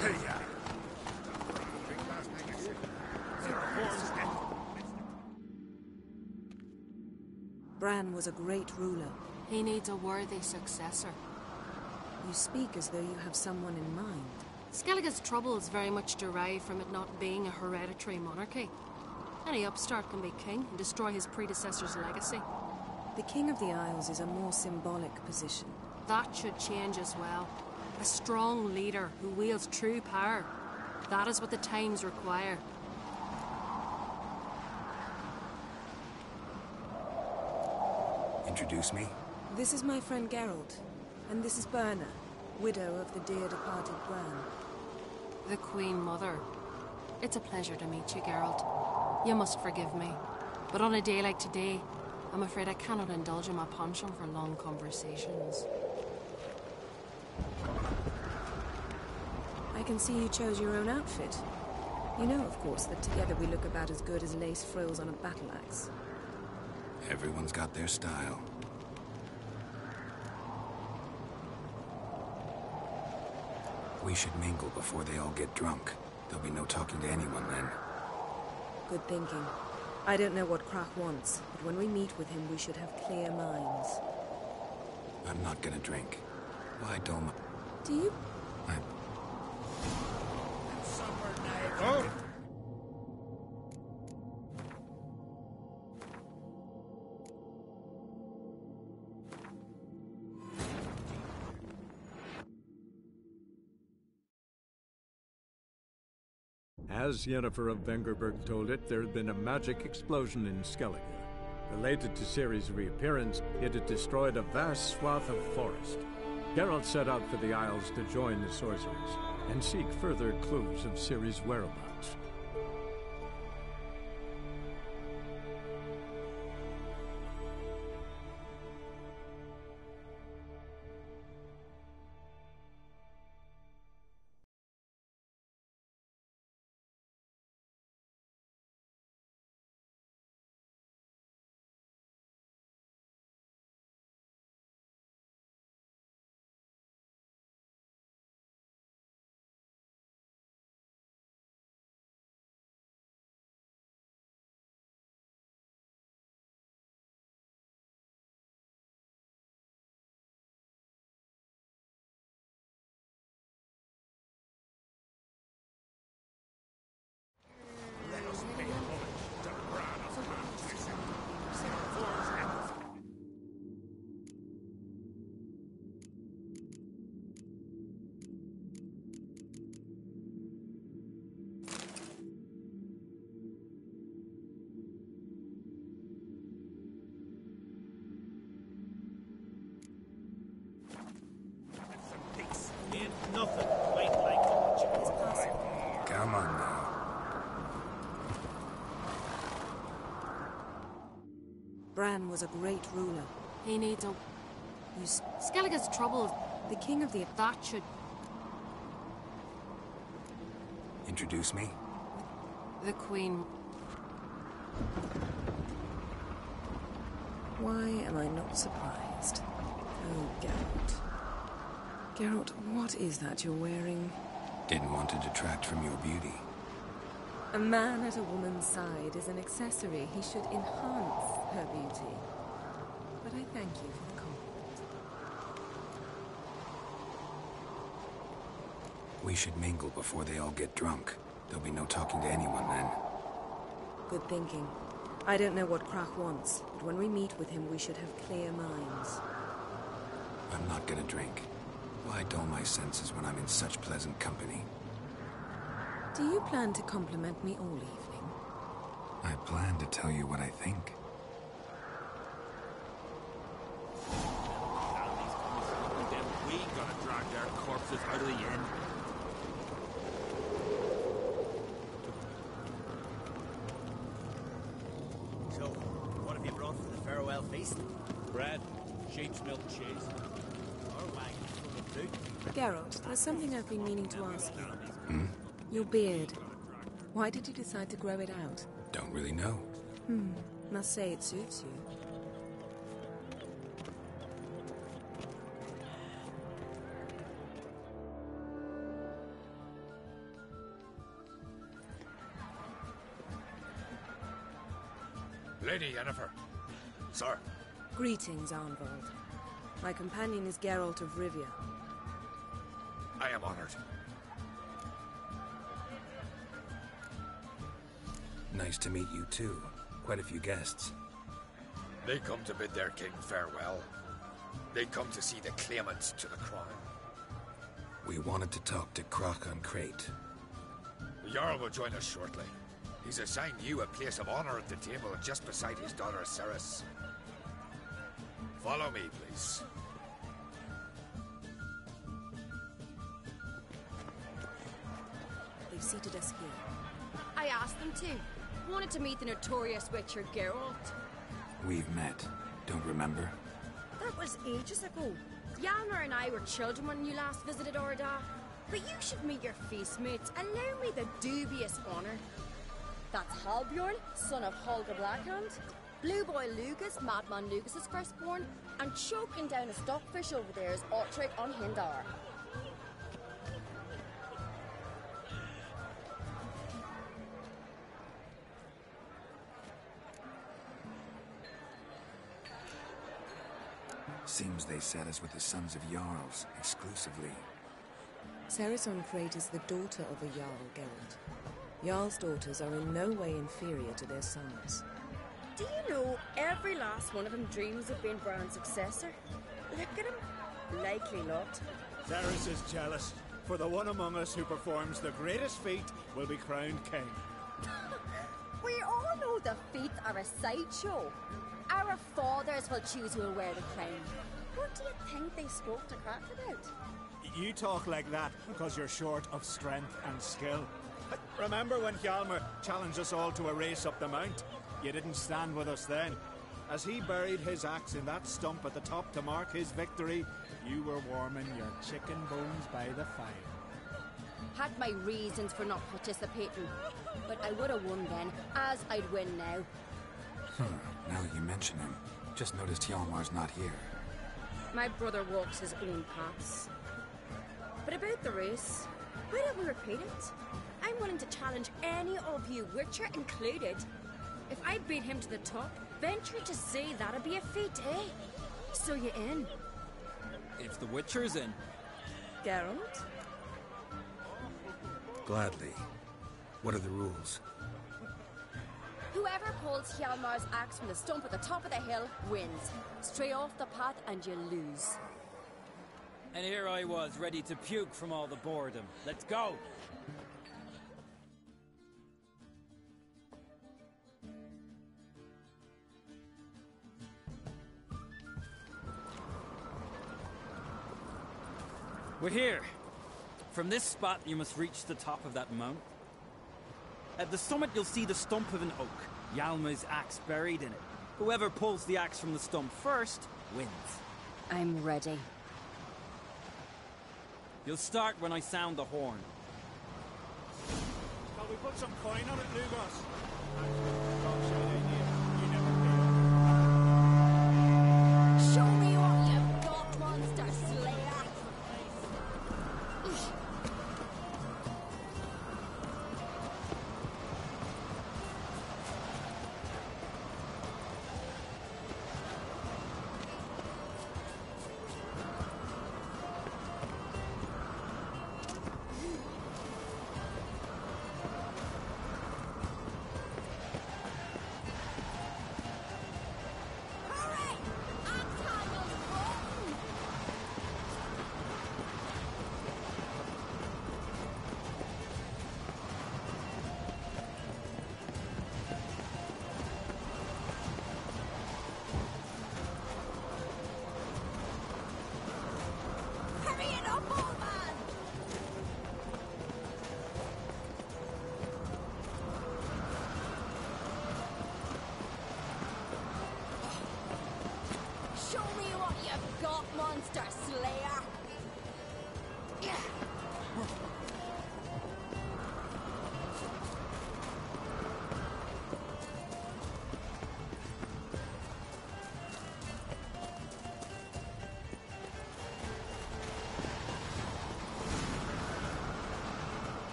Hey-ya! Drink last night too? Bran was a great ruler. He needs a worthy successor. You speak as though you have someone in mind. Skellige's troubles very much derive from it not being a hereditary monarchy. Any upstart can be king and destroy his predecessor's legacy. The King of the Isles is a more symbolic position. That should change as well. A strong leader who wields true power. That is what the times require. Introduce me? This is my friend Geralt, and this is Berna, widow of the dear departed Bran. The Queen Mother. It's a pleasure to meet you, Geralt. You must forgive me, but on a day like today, I'm afraid I cannot indulge in my penchant for long conversations. I can see you chose your own outfit. You know, of course, that together we look about as good as lace frills on a battle axe. Everyone's got their style. We should mingle before they all get drunk. There'll be no talking to anyone then. Good thinking. I don't know what Krach wants, but when we meet with him, we should have clear minds. I'm not gonna drink. Why don't Do you? Oh! As Yennefer of Vengerberg told it, there had been a magic explosion in Skellige. Related to Ciri's reappearance, it had destroyed a vast swath of forest. Geralt set out for the Isles to join the sorcerers and seek further clues of Ciri's whereabouts. nothing quite like the Witcher. Come on now. Bran was a great ruler. He needs a... Skellige's trouble. The king of the... That should... Introduce me? The Queen. Why am I not surprised? Oh, Geralt. Geralt, what is that you're wearing? Didn't want to detract from your beauty. A man at a woman's side is an accessory. He should enhance her beauty. But I thank you for the compliment. We should mingle before they all get drunk. There'll be no talking to anyone then. Good thinking. I don't know what Krach wants, but when we meet with him, we should have clear minds. I'm not gonna drink. Why dull my senses when I'm in such pleasant company? Do you plan to compliment me all evening? I plan to tell you what I think. Then we gotta drag their corpses out of the inn. So, what have you brought for the farewell feast? Bread, sheep's milk cheese. Our wagon's full of food. Geralt, there's something I've been meaning to ask you. Your beard. Why did you decide to grow it out? Don't really know. Must say it suits you. Lady Yennefer. Sir. Greetings, Arnvold. My companion is Geralt of Rivia. I am honored. Nice to meet you too. Quite a few guests. They come to bid their king farewell. They come to see the claimants to the crown. We wanted to talk to Krach on Crate. The Jarl will join us shortly. He's assigned you a place of honor at the table just beside his daughter Ceres. Follow me, please. They've seated us here. I asked them to. Wanted to meet the notorious Witcher Geralt. We've met. Don't remember? That was ages ago. Hjalmar and I were children when you last visited Orda. But you should meet your feast mates. Allow me the dubious honor. That's Halbjorn, son of Holger Blackhand. Blue Boy Lugas, Madman Lugas' firstborn. And choking down a stockfish over there is Otric on Hindar. Seems they set us with the sons of Jarls, exclusively. Ceres on Crate is the daughter of a Jarl, Geralt. Jarl's daughters are in no way inferior to their sons. Do you know every last one of them dreams of being Bran's successor? Look at him. Likely lot. Ceres is jealous, for the one among us who performs the greatest feat will be crowned king. We all know the feet are a sideshow. Our fathers will choose who will wear the crown. What do you think they spoke to Krach about? You talk like that because you're short of strength and skill. Remember when Hjalmar challenged us all to a race up the mount? You didn't stand with us then. As he buried his axe in that stump at the top to mark his victory, you were warming your chicken bones by the fire. Had my reasons for not participating, but I would have won then, as I'd win now. Now that you mention him, just noticed Hjalmar's not here. My brother walks his own paths. But about the race, why don't we repeat it? I'm willing to challenge any of you, Witcher included. If I beat him to the top, venture to say that'd be a feat, eh? So you in? If the Witcher's in. Geralt? Gladly. What are the rules? Whoever pulls Hjalmar's axe from the stump at the top of the hill wins. Stray off the path and you lose. And here I was, ready to puke from all the boredom. Let's go! We're here. From this spot, you must reach the top of that mount. At the summit, you'll see the stump of an oak, Yalma's axe buried in it. Whoever pulls the axe from the stump first wins. I'm ready. You'll start when I sound the horn. Shall we put some coin on it, Lugos? Show me what you've got, monster slayer! Show me what you've got, monster slayer!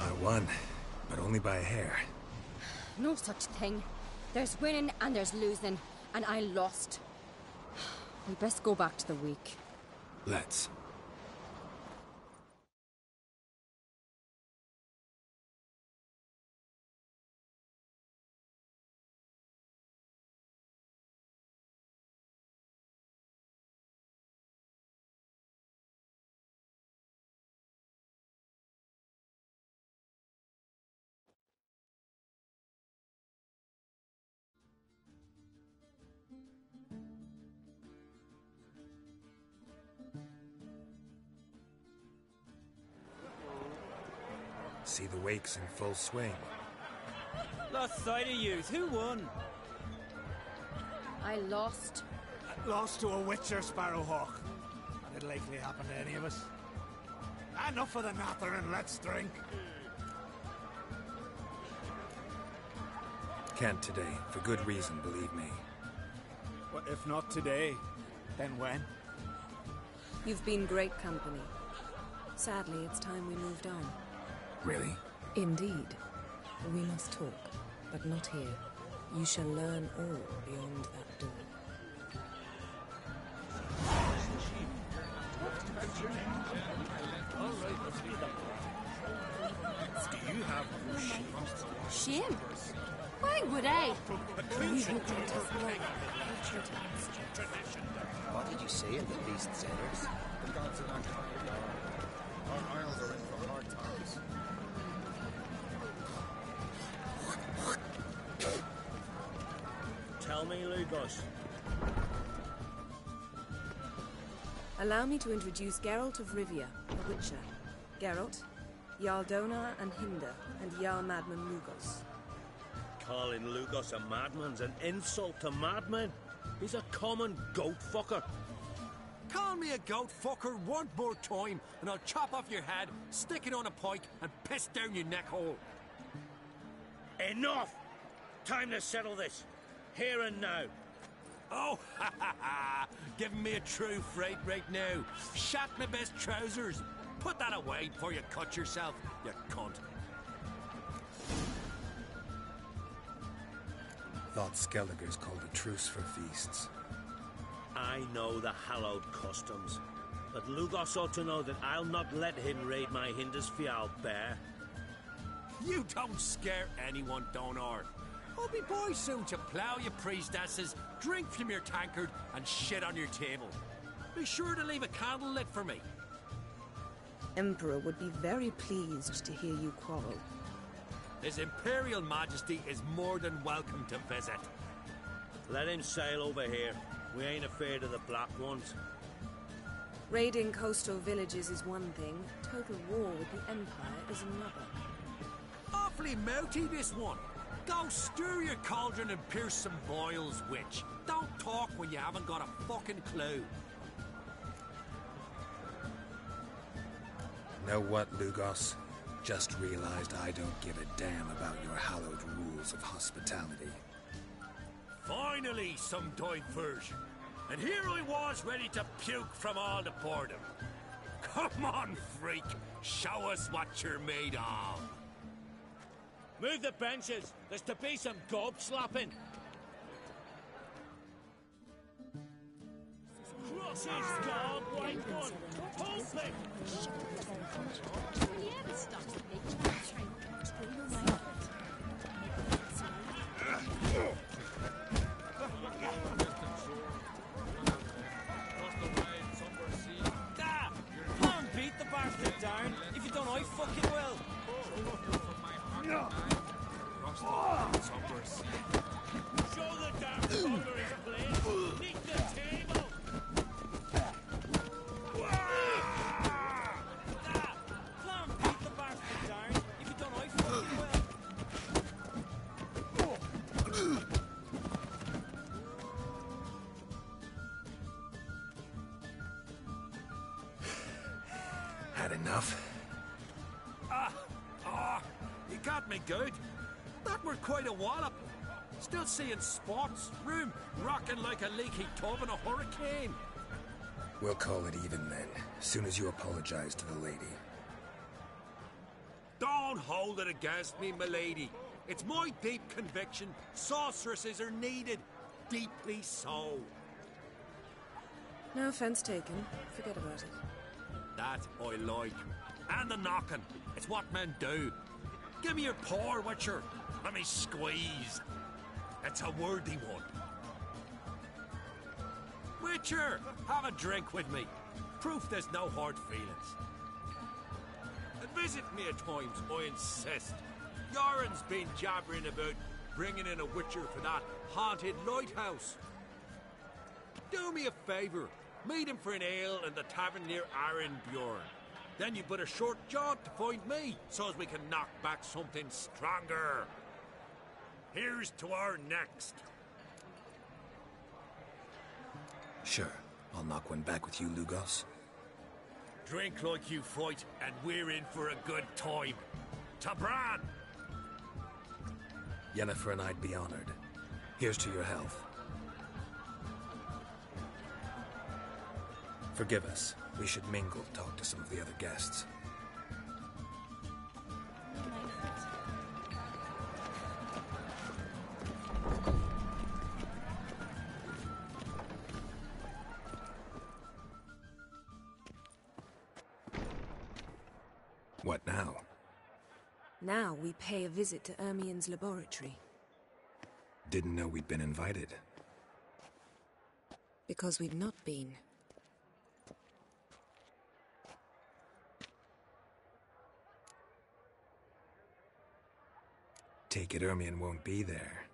I won, but only by a hair. No such thing. There's winning and there's losing, and I lost. We best go back to the week. Let's. See the wakes in full swing. Lost sight of yous. Who won? I lost. Lost to a witcher, Sparrowhawk. And it'll likely happen to any of us. Enough of the natter and let's drink. Can't today, for good reason, believe me. Well, if not today, then when? You've been great company. Sadly, it's time we moved on. Really? Indeed. We must talk, but not here. You shall learn all beyond that door. Do you have Shame? Why would I? What did you say in the beast's centers? The gods in our isles are in for hard times. Tell me, Lugos. Allow me to introduce Geralt of Rivia, a witcher. Geralt, Jarl Dona and Hinder, and Jarl Madman Lugos. Calling Lugos a madman's an insult to madmen. He's a common goat fucker. Call me a goat fucker one more time, and I'll chop off your head, stick it on a pike, and piss down your neck hole. Enough! Time to settle this. Here and now. Oh, ha ha ha! Giving me a true fright right now. Shat my best trousers. Put that away before you cut yourself, you cunt. Thought Skelliger's called a truce for feasts. I know the hallowed customs, but Lugos ought to know that I'll not let him raid my Hindisfial bear. You don't scare anyone, Donar. I'll be boys soon to plough your priestesses, drink from your tankard, and shit on your table. Be sure to leave a candle lit for me. Emperor would be very pleased to hear you quarrel. His Imperial Majesty is more than welcome to visit. Let him sail over here. We ain't afraid of the Black Ones. Raiding coastal villages is one thing. Total war with the Empire is another. Awfully mouty, this one. Go stir your cauldron and pierce some boils, witch. Don't talk when you haven't got a fucking clue. Know what, Lugos? Just realized I don't give a damn about your hallowed rules of hospitality. Finally, some diversion. And here I was ready to puke from all the boredom. Come on, freak. Show us what you're made of. Move the benches. There's to be some gob slapping. Crosses, God, white one. Pulp it. Beat the bastard down. If you don't, I fucking will. Show the damn fucker his place. Nick the table. Beat the bastard down. If you don't, I fucking will. Had enough? You got me good. That were quite a wallop. Still seeing spots, room rocking like a leaky tub in a hurricane. We'll call it even then, as soon as you apologize to the lady. Don't hold it against me, milady. It's my deep conviction sorceresses are needed. Deeply so. No offense taken. Forget about it. That I like. And the knocking. It's what men do. Give me your paw, Witcher. Let me squeeze. It's a worthy one. Witcher, have a drink with me. Proof there's no hard feelings. And visit me at times, I insist. Yoren's been jabbering about bringing in a Witcher for that haunted lighthouse. Do me a favour. Meet him for an ale in the tavern near Arenbjorn. Then you put a short jaunt to find me, so as we can knock back something stronger. Here's to our next. Sure, I'll knock one back with you, Lugos. Drink like you fight, and we're in for a good time. Tabran! Yennefer and I'd be honored. Here's to your health. Forgive us. We should mingle, talk to some of the other guests. What now? Now we pay a visit to Ermien's laboratory. Didn't know we'd been invited. Because we've not been. Take it Ermien won't be there.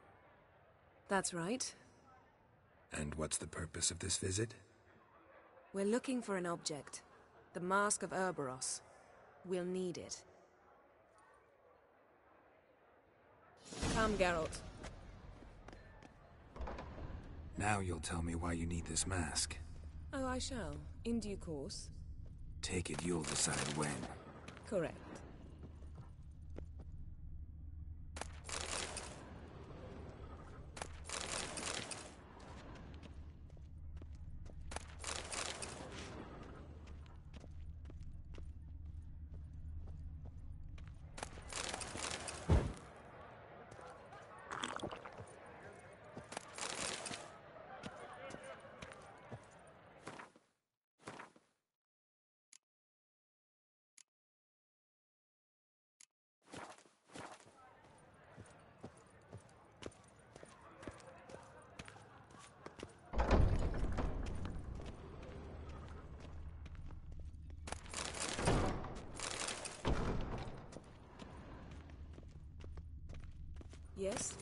That's right. And what's the purpose of this visit? We're looking for an object. The Mask of Ouroboros. We'll need it. Come, Geralt. Now you'll tell me why you need this mask. Oh, I shall. In due course. Take it you'll decide when. Correct. Yes?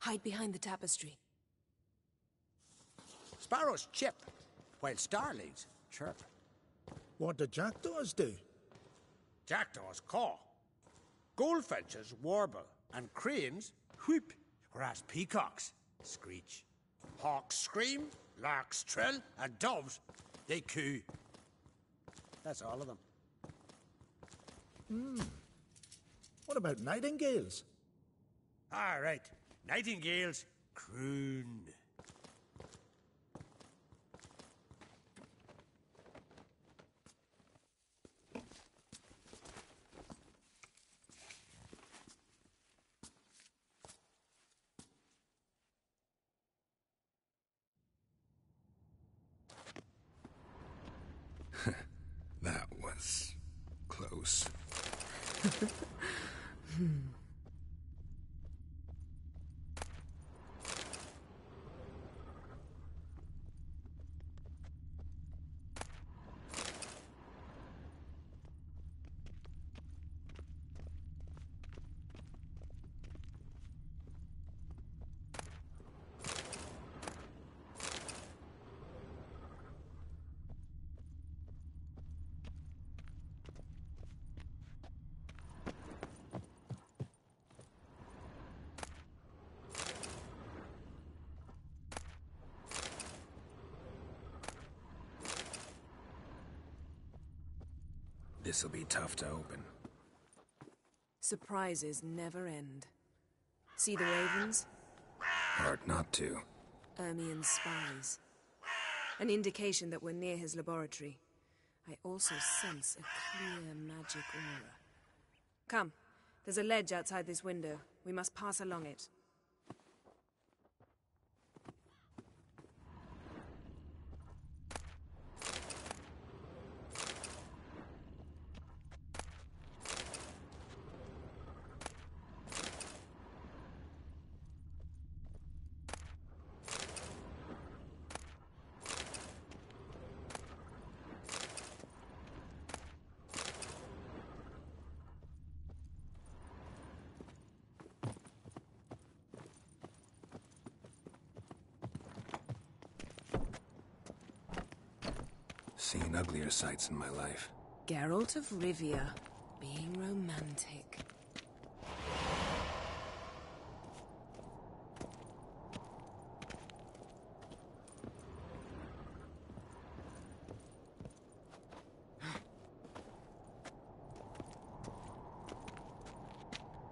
Hide behind the tapestry. Sparrows chip, while starlings chirp. What do jackdaws do? Jackdaws caw. Goldfinches warble, and cranes whoop, whereas peacocks screech. Hawks scream, larks trill, and doves, they coo. That's all of them. What about nightingales? All right, nightingales croon. That was close. This'll be tough to open. Surprises never end. See the ravens? Hard not to. Ermien's spies. An indication that we're near his laboratory. I also sense a clear magic aura. Come, there's a ledge outside this window. We must pass along it. Seen uglier sights in my life. Geralt of Rivia, being romantic.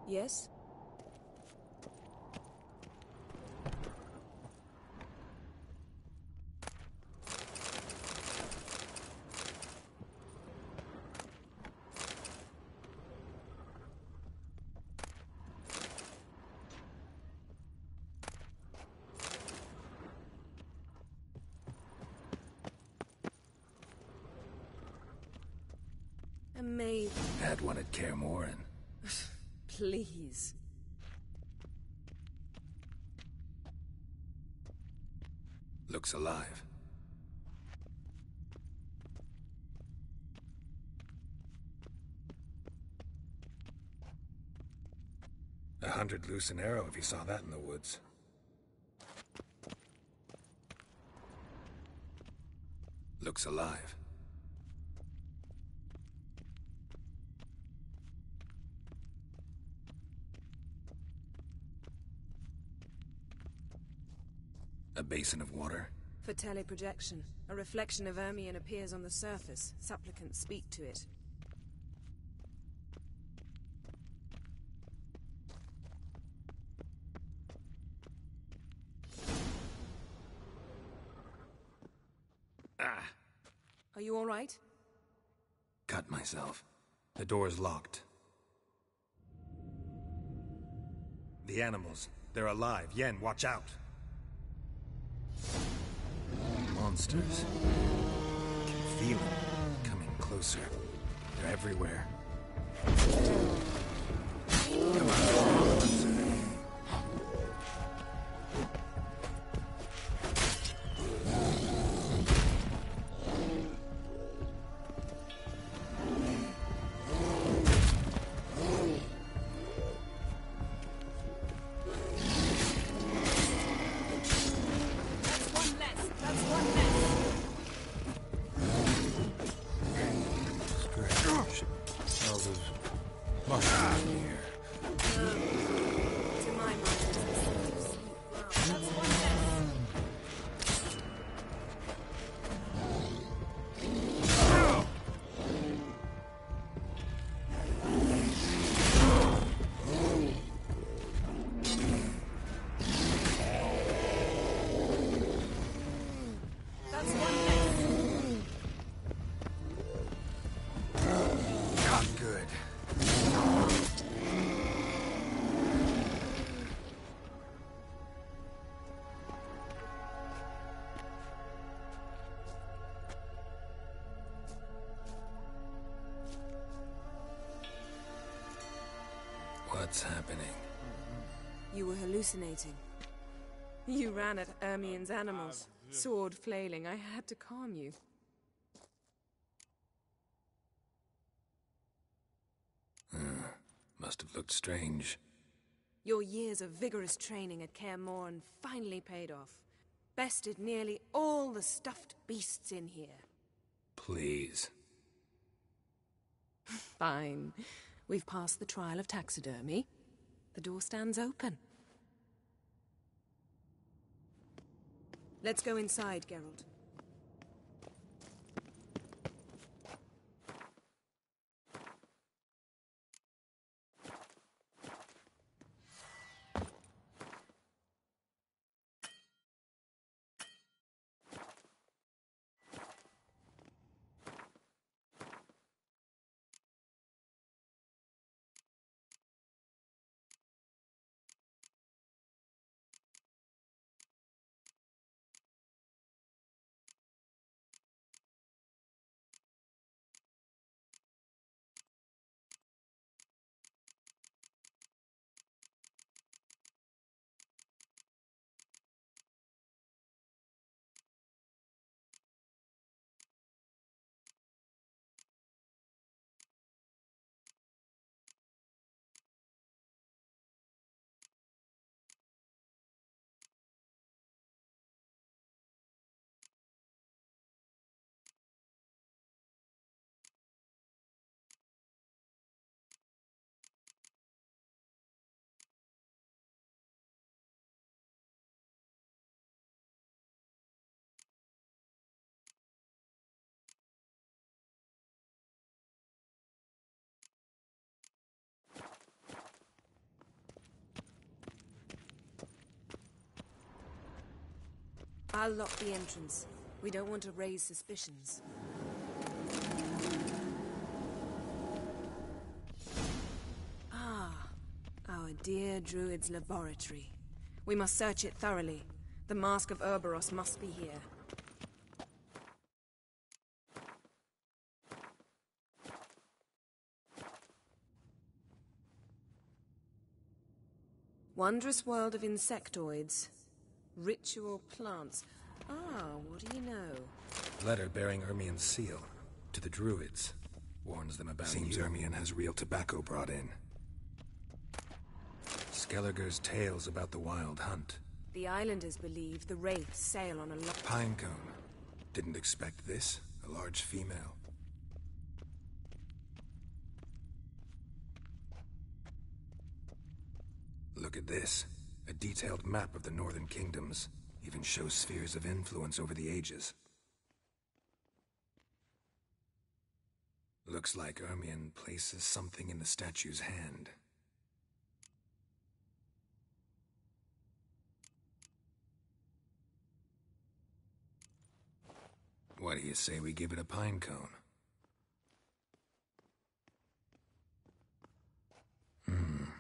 Yes? Amazing. Had wanted Kaer Morhen. Please. Looks alive. A 100 loose an arrow if you saw that in the woods. Looks alive. A basin of water. For teleprojection. A reflection of Ermien appears on the surface. Supplicants speak to it. Ah! Are you all right? Cut myself. The door's locked. The animals. They're alive. Yen, watch out! Monsters. Can feel them. Coming closer. They're everywhere. Come on. What's in here? To my mind, it's a sort of sleep. That's one less. That's one less. Not good. What's happening? You were hallucinating. You ran at Ermien's animals, sword flailing. I had to calm you. Must have looked strange. Your years of vigorous training at Kaer Morhen finally paid off. Bested nearly all the stuffed beasts in here. Please. Fine. We've passed the trial of taxidermy. The door stands open. Let's go inside, Geralt. I'll lock the entrance. We don't want to raise suspicions. Ah, our dear Druid's laboratory. We must search it thoroughly. The Mask of Ouroboros must be here. Wondrous world of insectoids. Ritual plants. Ah, what do you know? Letter bearing Ermien's seal. To the Druids. Warns them about Seems Ermien has real tobacco brought in. Skelliger's tales about the wild hunt. The islanders believe the wraiths sail on a Pinecone. Didn't expect this. A large female. Look at this. A detailed map of the Northern Kingdoms. Even shows spheres of influence over the ages. Looks like Ermien places something in the statue's hand. What do you say we give it a pine cone?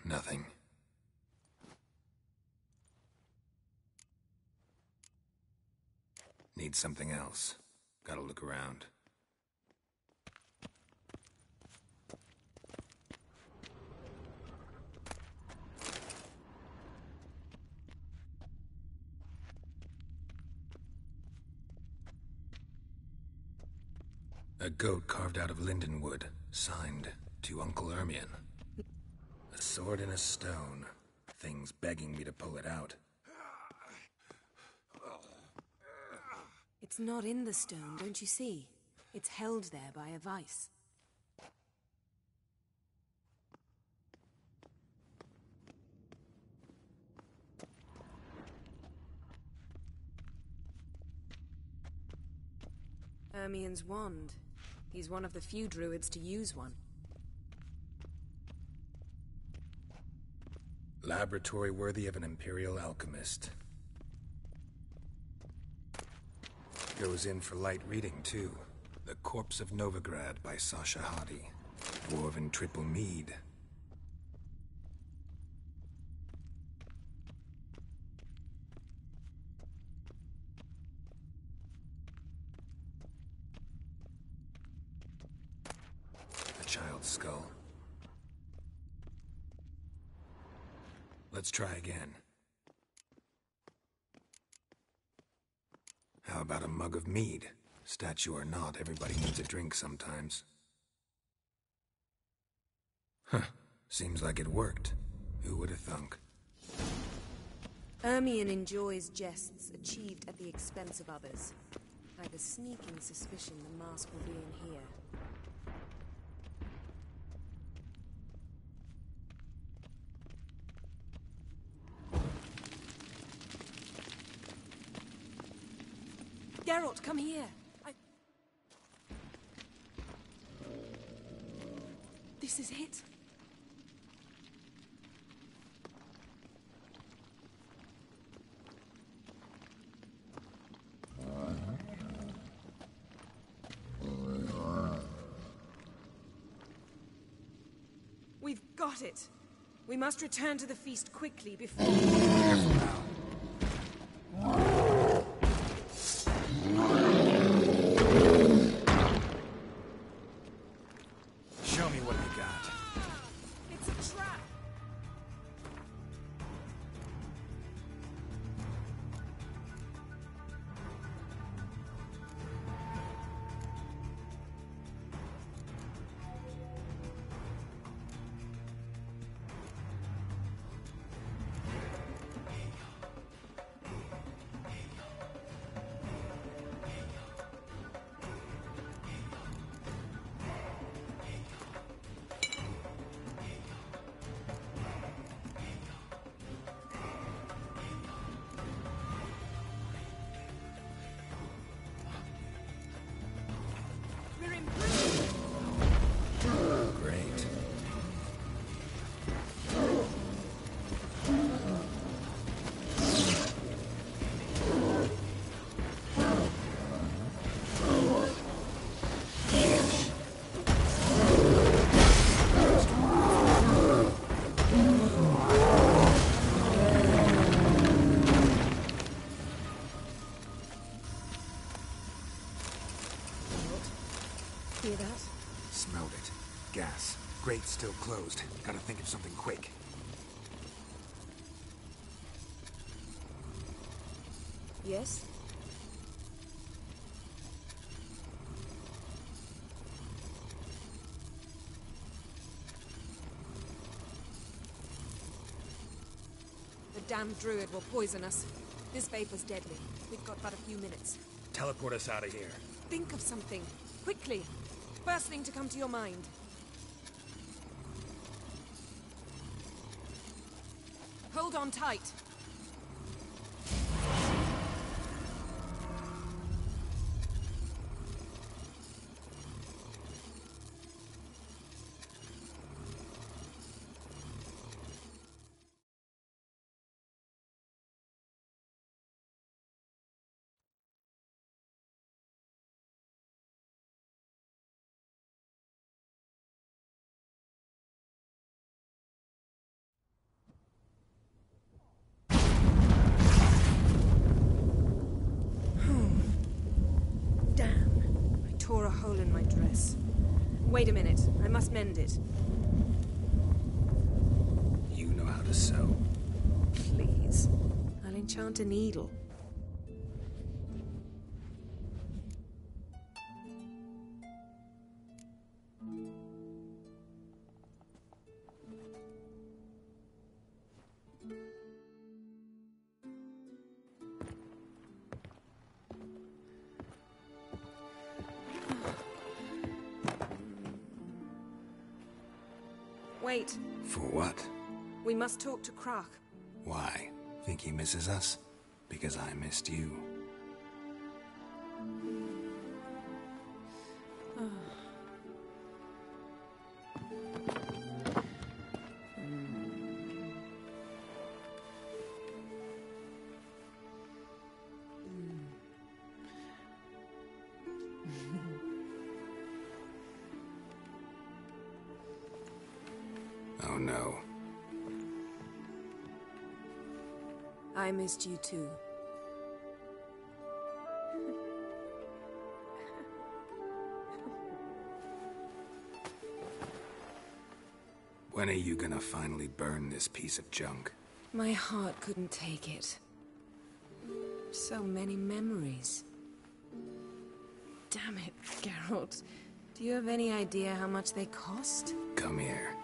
Nothing. Need something else. Gotta look around. A goat carved out of lindenwood, signed to Uncle Ermien. A sword and a stone. Thing's begging me to pull it out. It's not in the stone, don't you see? It's held there by a vice. Ermien's wand. He's one of the few druids to use one. Laboratory worthy of an imperial alchemist. Goes in for light reading, too. The Corpse of Novigrad by Sasha Hadi. Dwarven triple mead. A child's skull. Let's try again. How about a mug of mead? Statue or not, everybody needs a drink sometimes. Huh. Seems like it worked. Who would have thunk? Ermien enjoys jests achieved at the expense of others. I have a sneaking suspicion the mask will be in here. Geralt, come here. This is it. We've got it. We must return to the feast quickly before... Show me what you got. It's a trap. Great. Hear that? Smelled it. Gas. Grate's still closed. Gotta think of something quick. Yes? The damned druid will poison us. This vapor's deadly. We've got but a few minutes. Teleport us out of here. Think of something. Quickly. First thing to come to your mind. Hold on tight. Tore a hole in my dress. Wait a minute. I must mend it. You know how to sew. Please. I'll enchant a needle. Wait. For what? We must talk to Krach. Why? Think he misses us? Because I missed you. no. I missed you too. When are you gonna finally burn this piece of junk? My heart couldn't take it. So many memories. Damn it, Geralt. Do you have any idea how much they cost? Come here.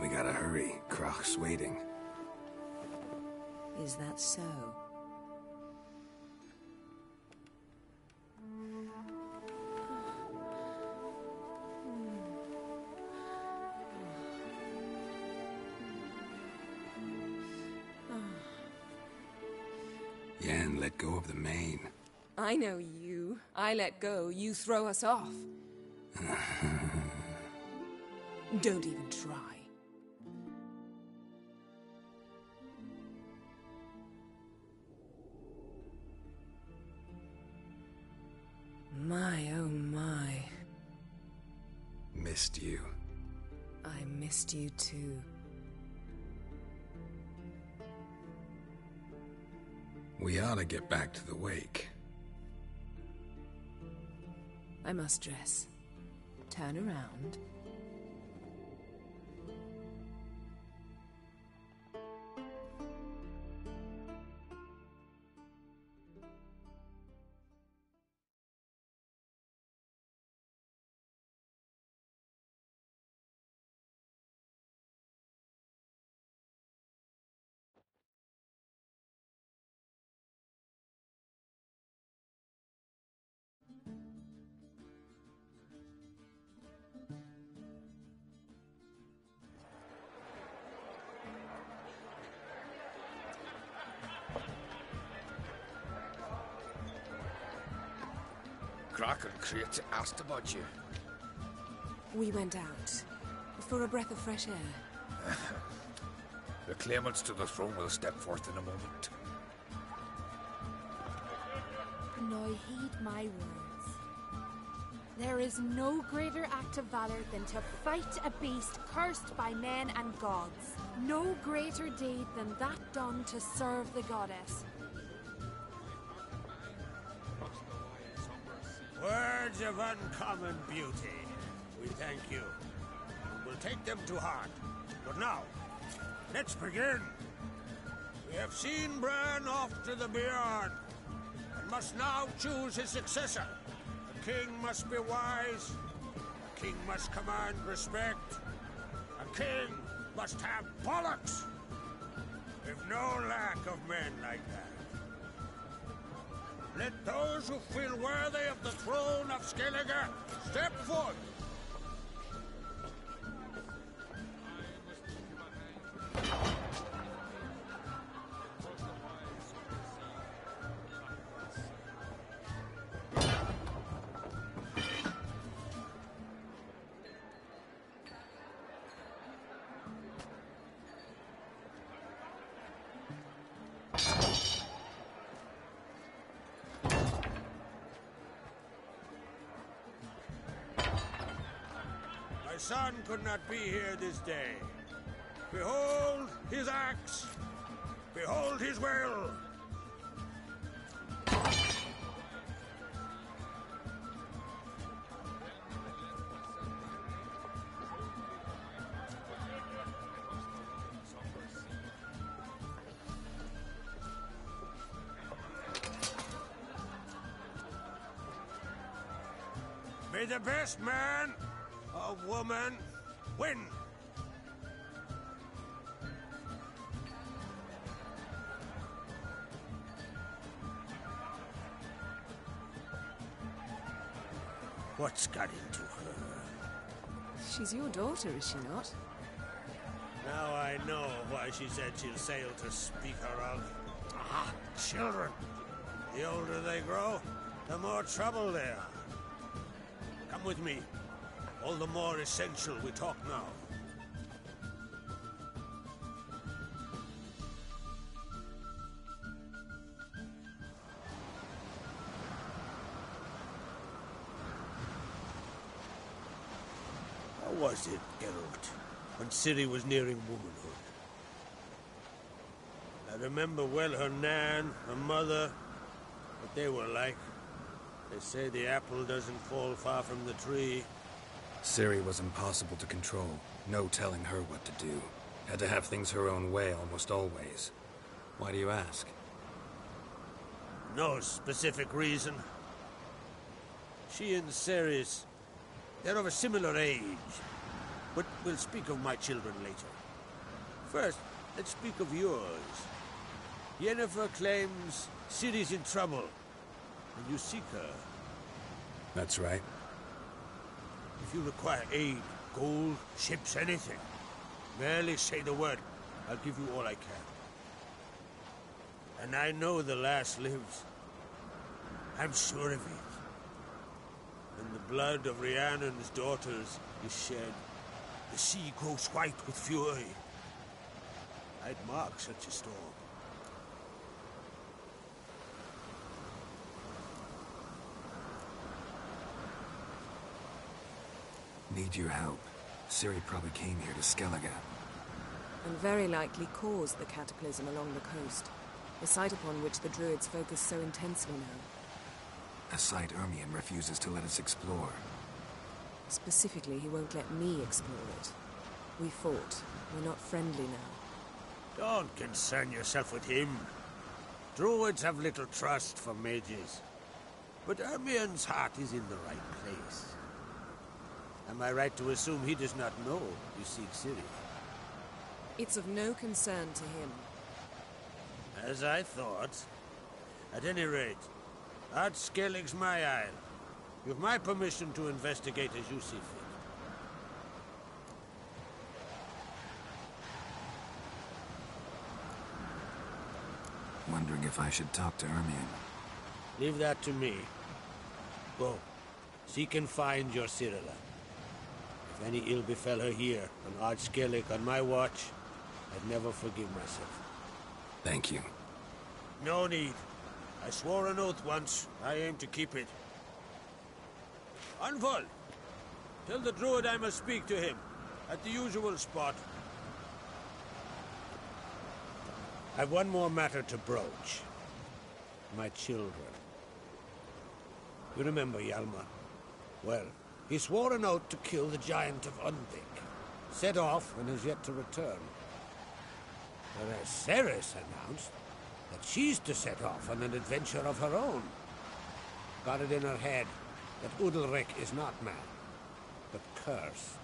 We gotta hurry. Croc's waiting. Is that so? Yen, let go of the mane. I know you. I let go, you throw us off. Don't even try. My, oh my. Missed you. I missed you too. We ought to get back to the wake. I must dress. Turn around. Croc and Crate asked about you. We went out. For a breath of fresh air. The claimants to the throne will step forth in a moment. Now heed my words. There is no greater act of valor than to fight a beast cursed by men and gods. No greater deed than that done to serve the goddess. Words of uncommon beauty. We thank you. We'll take them to heart. But now, let's begin. We have seen Bran off to the Beyond, and must now choose his successor. A king must be wise. A king must command respect. A king must have bollocks. We've no lack of men like that. Let those who feel worthy of the throne of Skellige step forth. My son could not be here this day. Behold his axe. Behold his will. May the best man or woman win. What's got into her? She's your daughter, is she not? Now I know why she said she'll sail to speak her of. Ah, children. The older they grow, the more trouble they are. Come with me. All the more essential we talk now. How was it, Geralt? when Ciri was nearing womanhood. I remember well her nan, her mother, what they were like. They say the apple doesn't fall far from the tree. Ciri was impossible to control. No telling her what to do. Had to have things her own way almost always. Why do you ask? No specific reason. She and Ceres, they're of a similar age. But we'll speak of my children later. First, let's speak of yours. Yennefer claims Ciri's in trouble, and you seek her. That's right. If you require aid, gold, ships, anything, merely say the word. I'll give you all I can. And I know the lass lives. I'm sure of it. When the blood of Rhiannon's daughters is shed, the sea grows white with fury. I'd mark such a storm. Need your help. Ciri probably came here to Skellige. And very likely caused the cataclysm along the coast, a site upon which the Druids focus so intensely now. A site Ermion refuses to let us explore. Specifically, he won't let me explore it. We fought. We're not friendly now. Don't concern yourself with him. Druids have little trust for mages. But Ermion's heart is in the right place. Am I right to assume he does not know you seek Ciri? It's of no concern to him. As I thought. At any rate, Art Skellig's my isle. You've my permission to investigate as you see fit. Wondering if I should talk to Ermion. Leave that to me. Go. Seek and find your Cirilla. If any ill befell her here, on Ard Skellig on my watch, I'd never forgive myself. Thank you. No need. I swore an oath once. I aim to keep it. Unfold! Tell the druid I must speak to him, at the usual spot. I've one more matter to broach. My children. You remember Hjalmar? Well, he swore an oath to kill the giant of Undvik. Set off and has yet to return. Whereas Ceres announced that she's to set off on an adventure of her own. Got it in her head that Udalric is not mad, but cursed.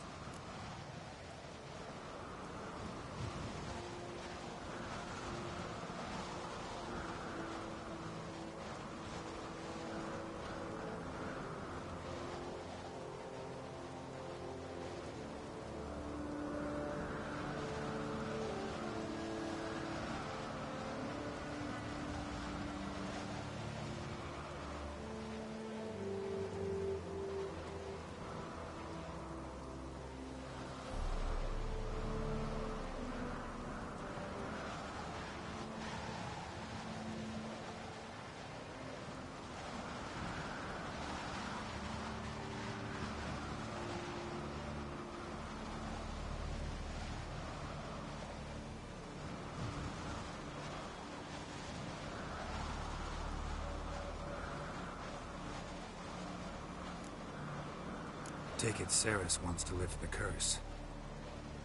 Take it Ceres wants to lift the curse.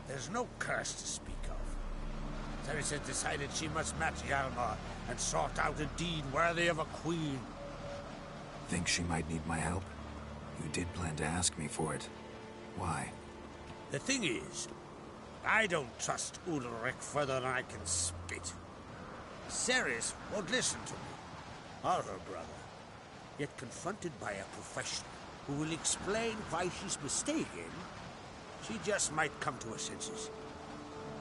There's no curse to speak of. Ceres has decided she must match Hjalmar and sort out a deed worthy of a queen. Think she might need my help? You did plan to ask me for it. Why? The thing is, I don't trust Udalric further than I can spit. Ceres won't listen to me, or her brother. Yet confronted by a professional who will explain why she's mistaken, she just might come to her senses.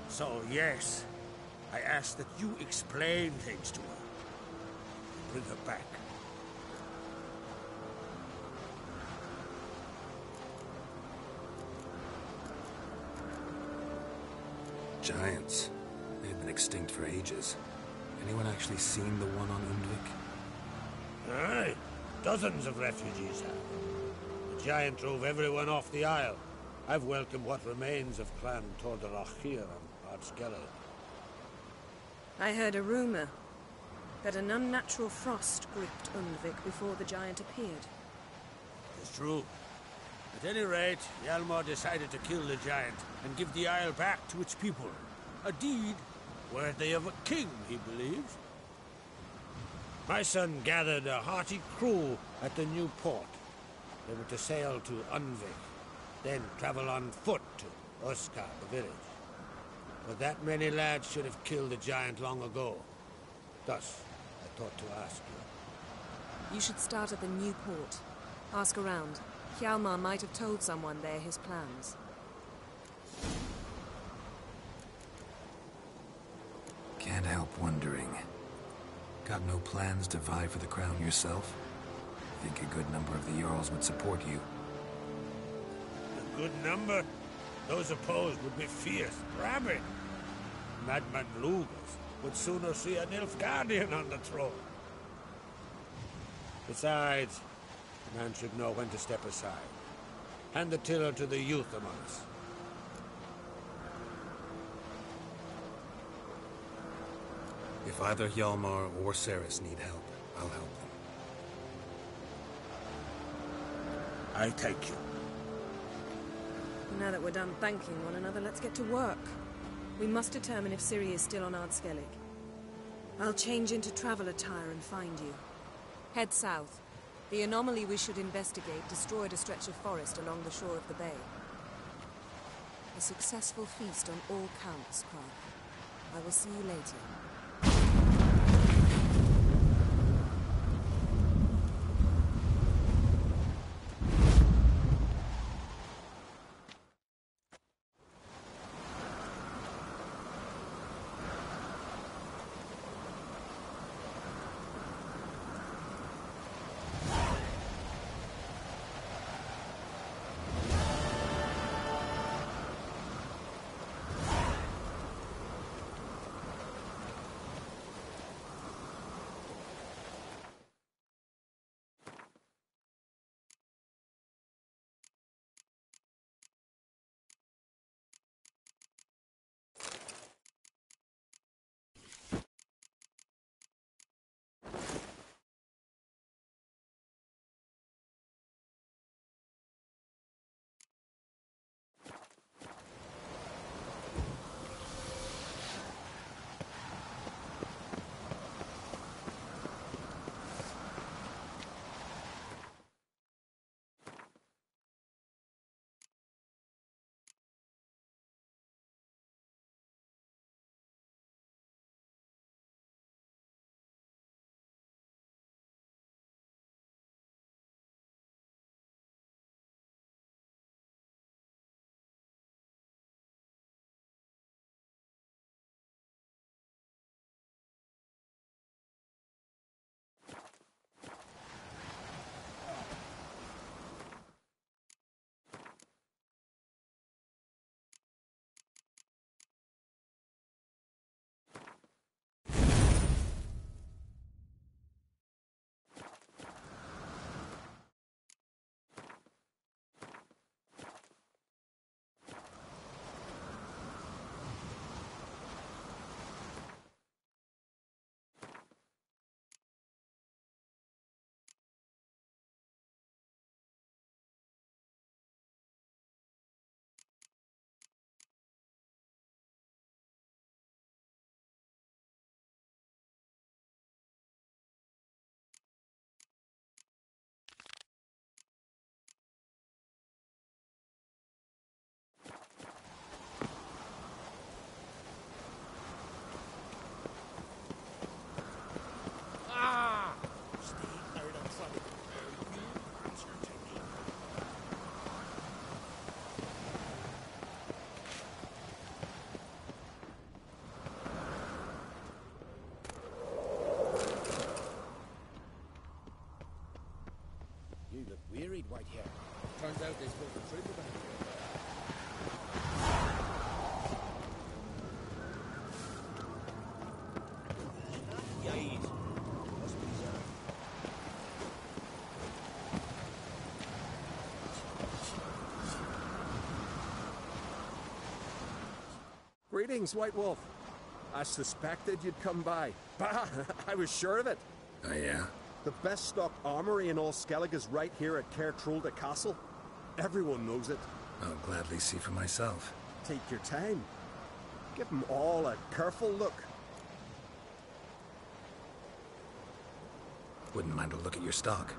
So, yes, I ask that you explain things to her. Bring her back. Giants. They've been extinct for ages. Anyone actually seen the one on Undvik? Aye. Dozens of refugees have. The giant drove everyone off the isle. I've welcomed what remains of Clan Tordarach here on Ardskellig. I heard a rumor that an unnatural frost gripped Undvik before the giant appeared. It's true. At any rate, Hjalmar decided to kill the giant and give the isle back to its people. A deed worthy of a king, he believes. My son gathered a hearty crew at the new port. They were to sail to Undvik, then travel on foot to Oskar, the village. But that many lads should have killed the giant long ago. Thus, I thought to ask you. You should start at the new port. Ask around. Hjalmar might have told someone there his plans. Can't help wondering. Got no plans to vie for the crown yourself? Think a good number of the Jarls would support you. A good number? Those opposed would be fierce, rabid. Madman Lugas would sooner see an Nilfgaardian on the throne. Besides, a man should know when to step aside. Hand the tiller to the youth among us. If either Hjalmar or Cerys need help, I'll help them. I thank you. Now that we're done thanking one another, let's get to work. We must determine if Ciri is still on Ardskellig. I'll change into travel attire and find you. Head south. The anomaly we should investigate destroyed a stretch of forest along the shore of the bay. A successful feast on all counts, Krark. I will see you later. Greetings, White Wolf. I suspected you'd come by. Bah, I was sure of it. Oh, yeah? The best stock armory in all Skellig is right here at Caer Trolde Castle. Everyone knows it. I'll gladly see for myself. Take your time. Give them all a careful look. Wouldn't mind a look at your stock.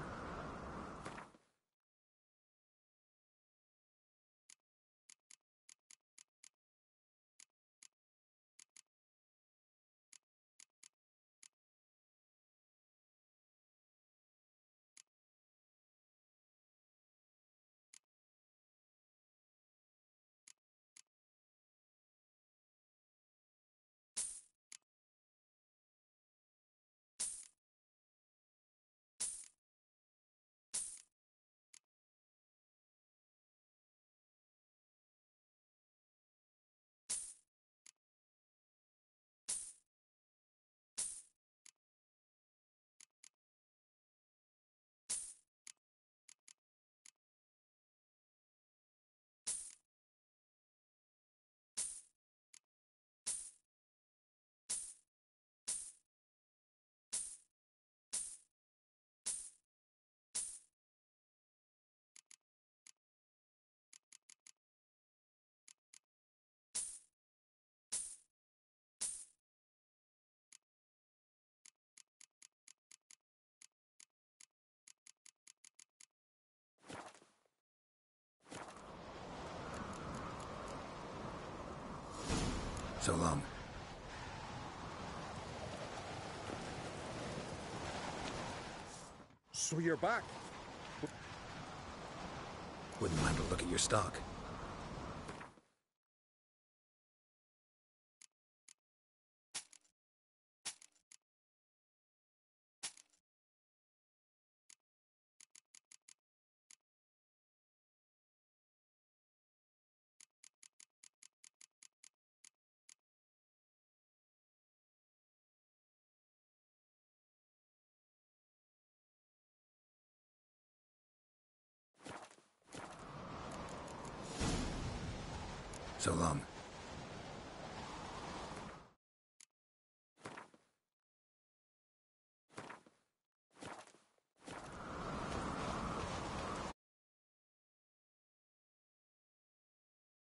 So long. So you're back. Wouldn't mind a look at your stock. So long.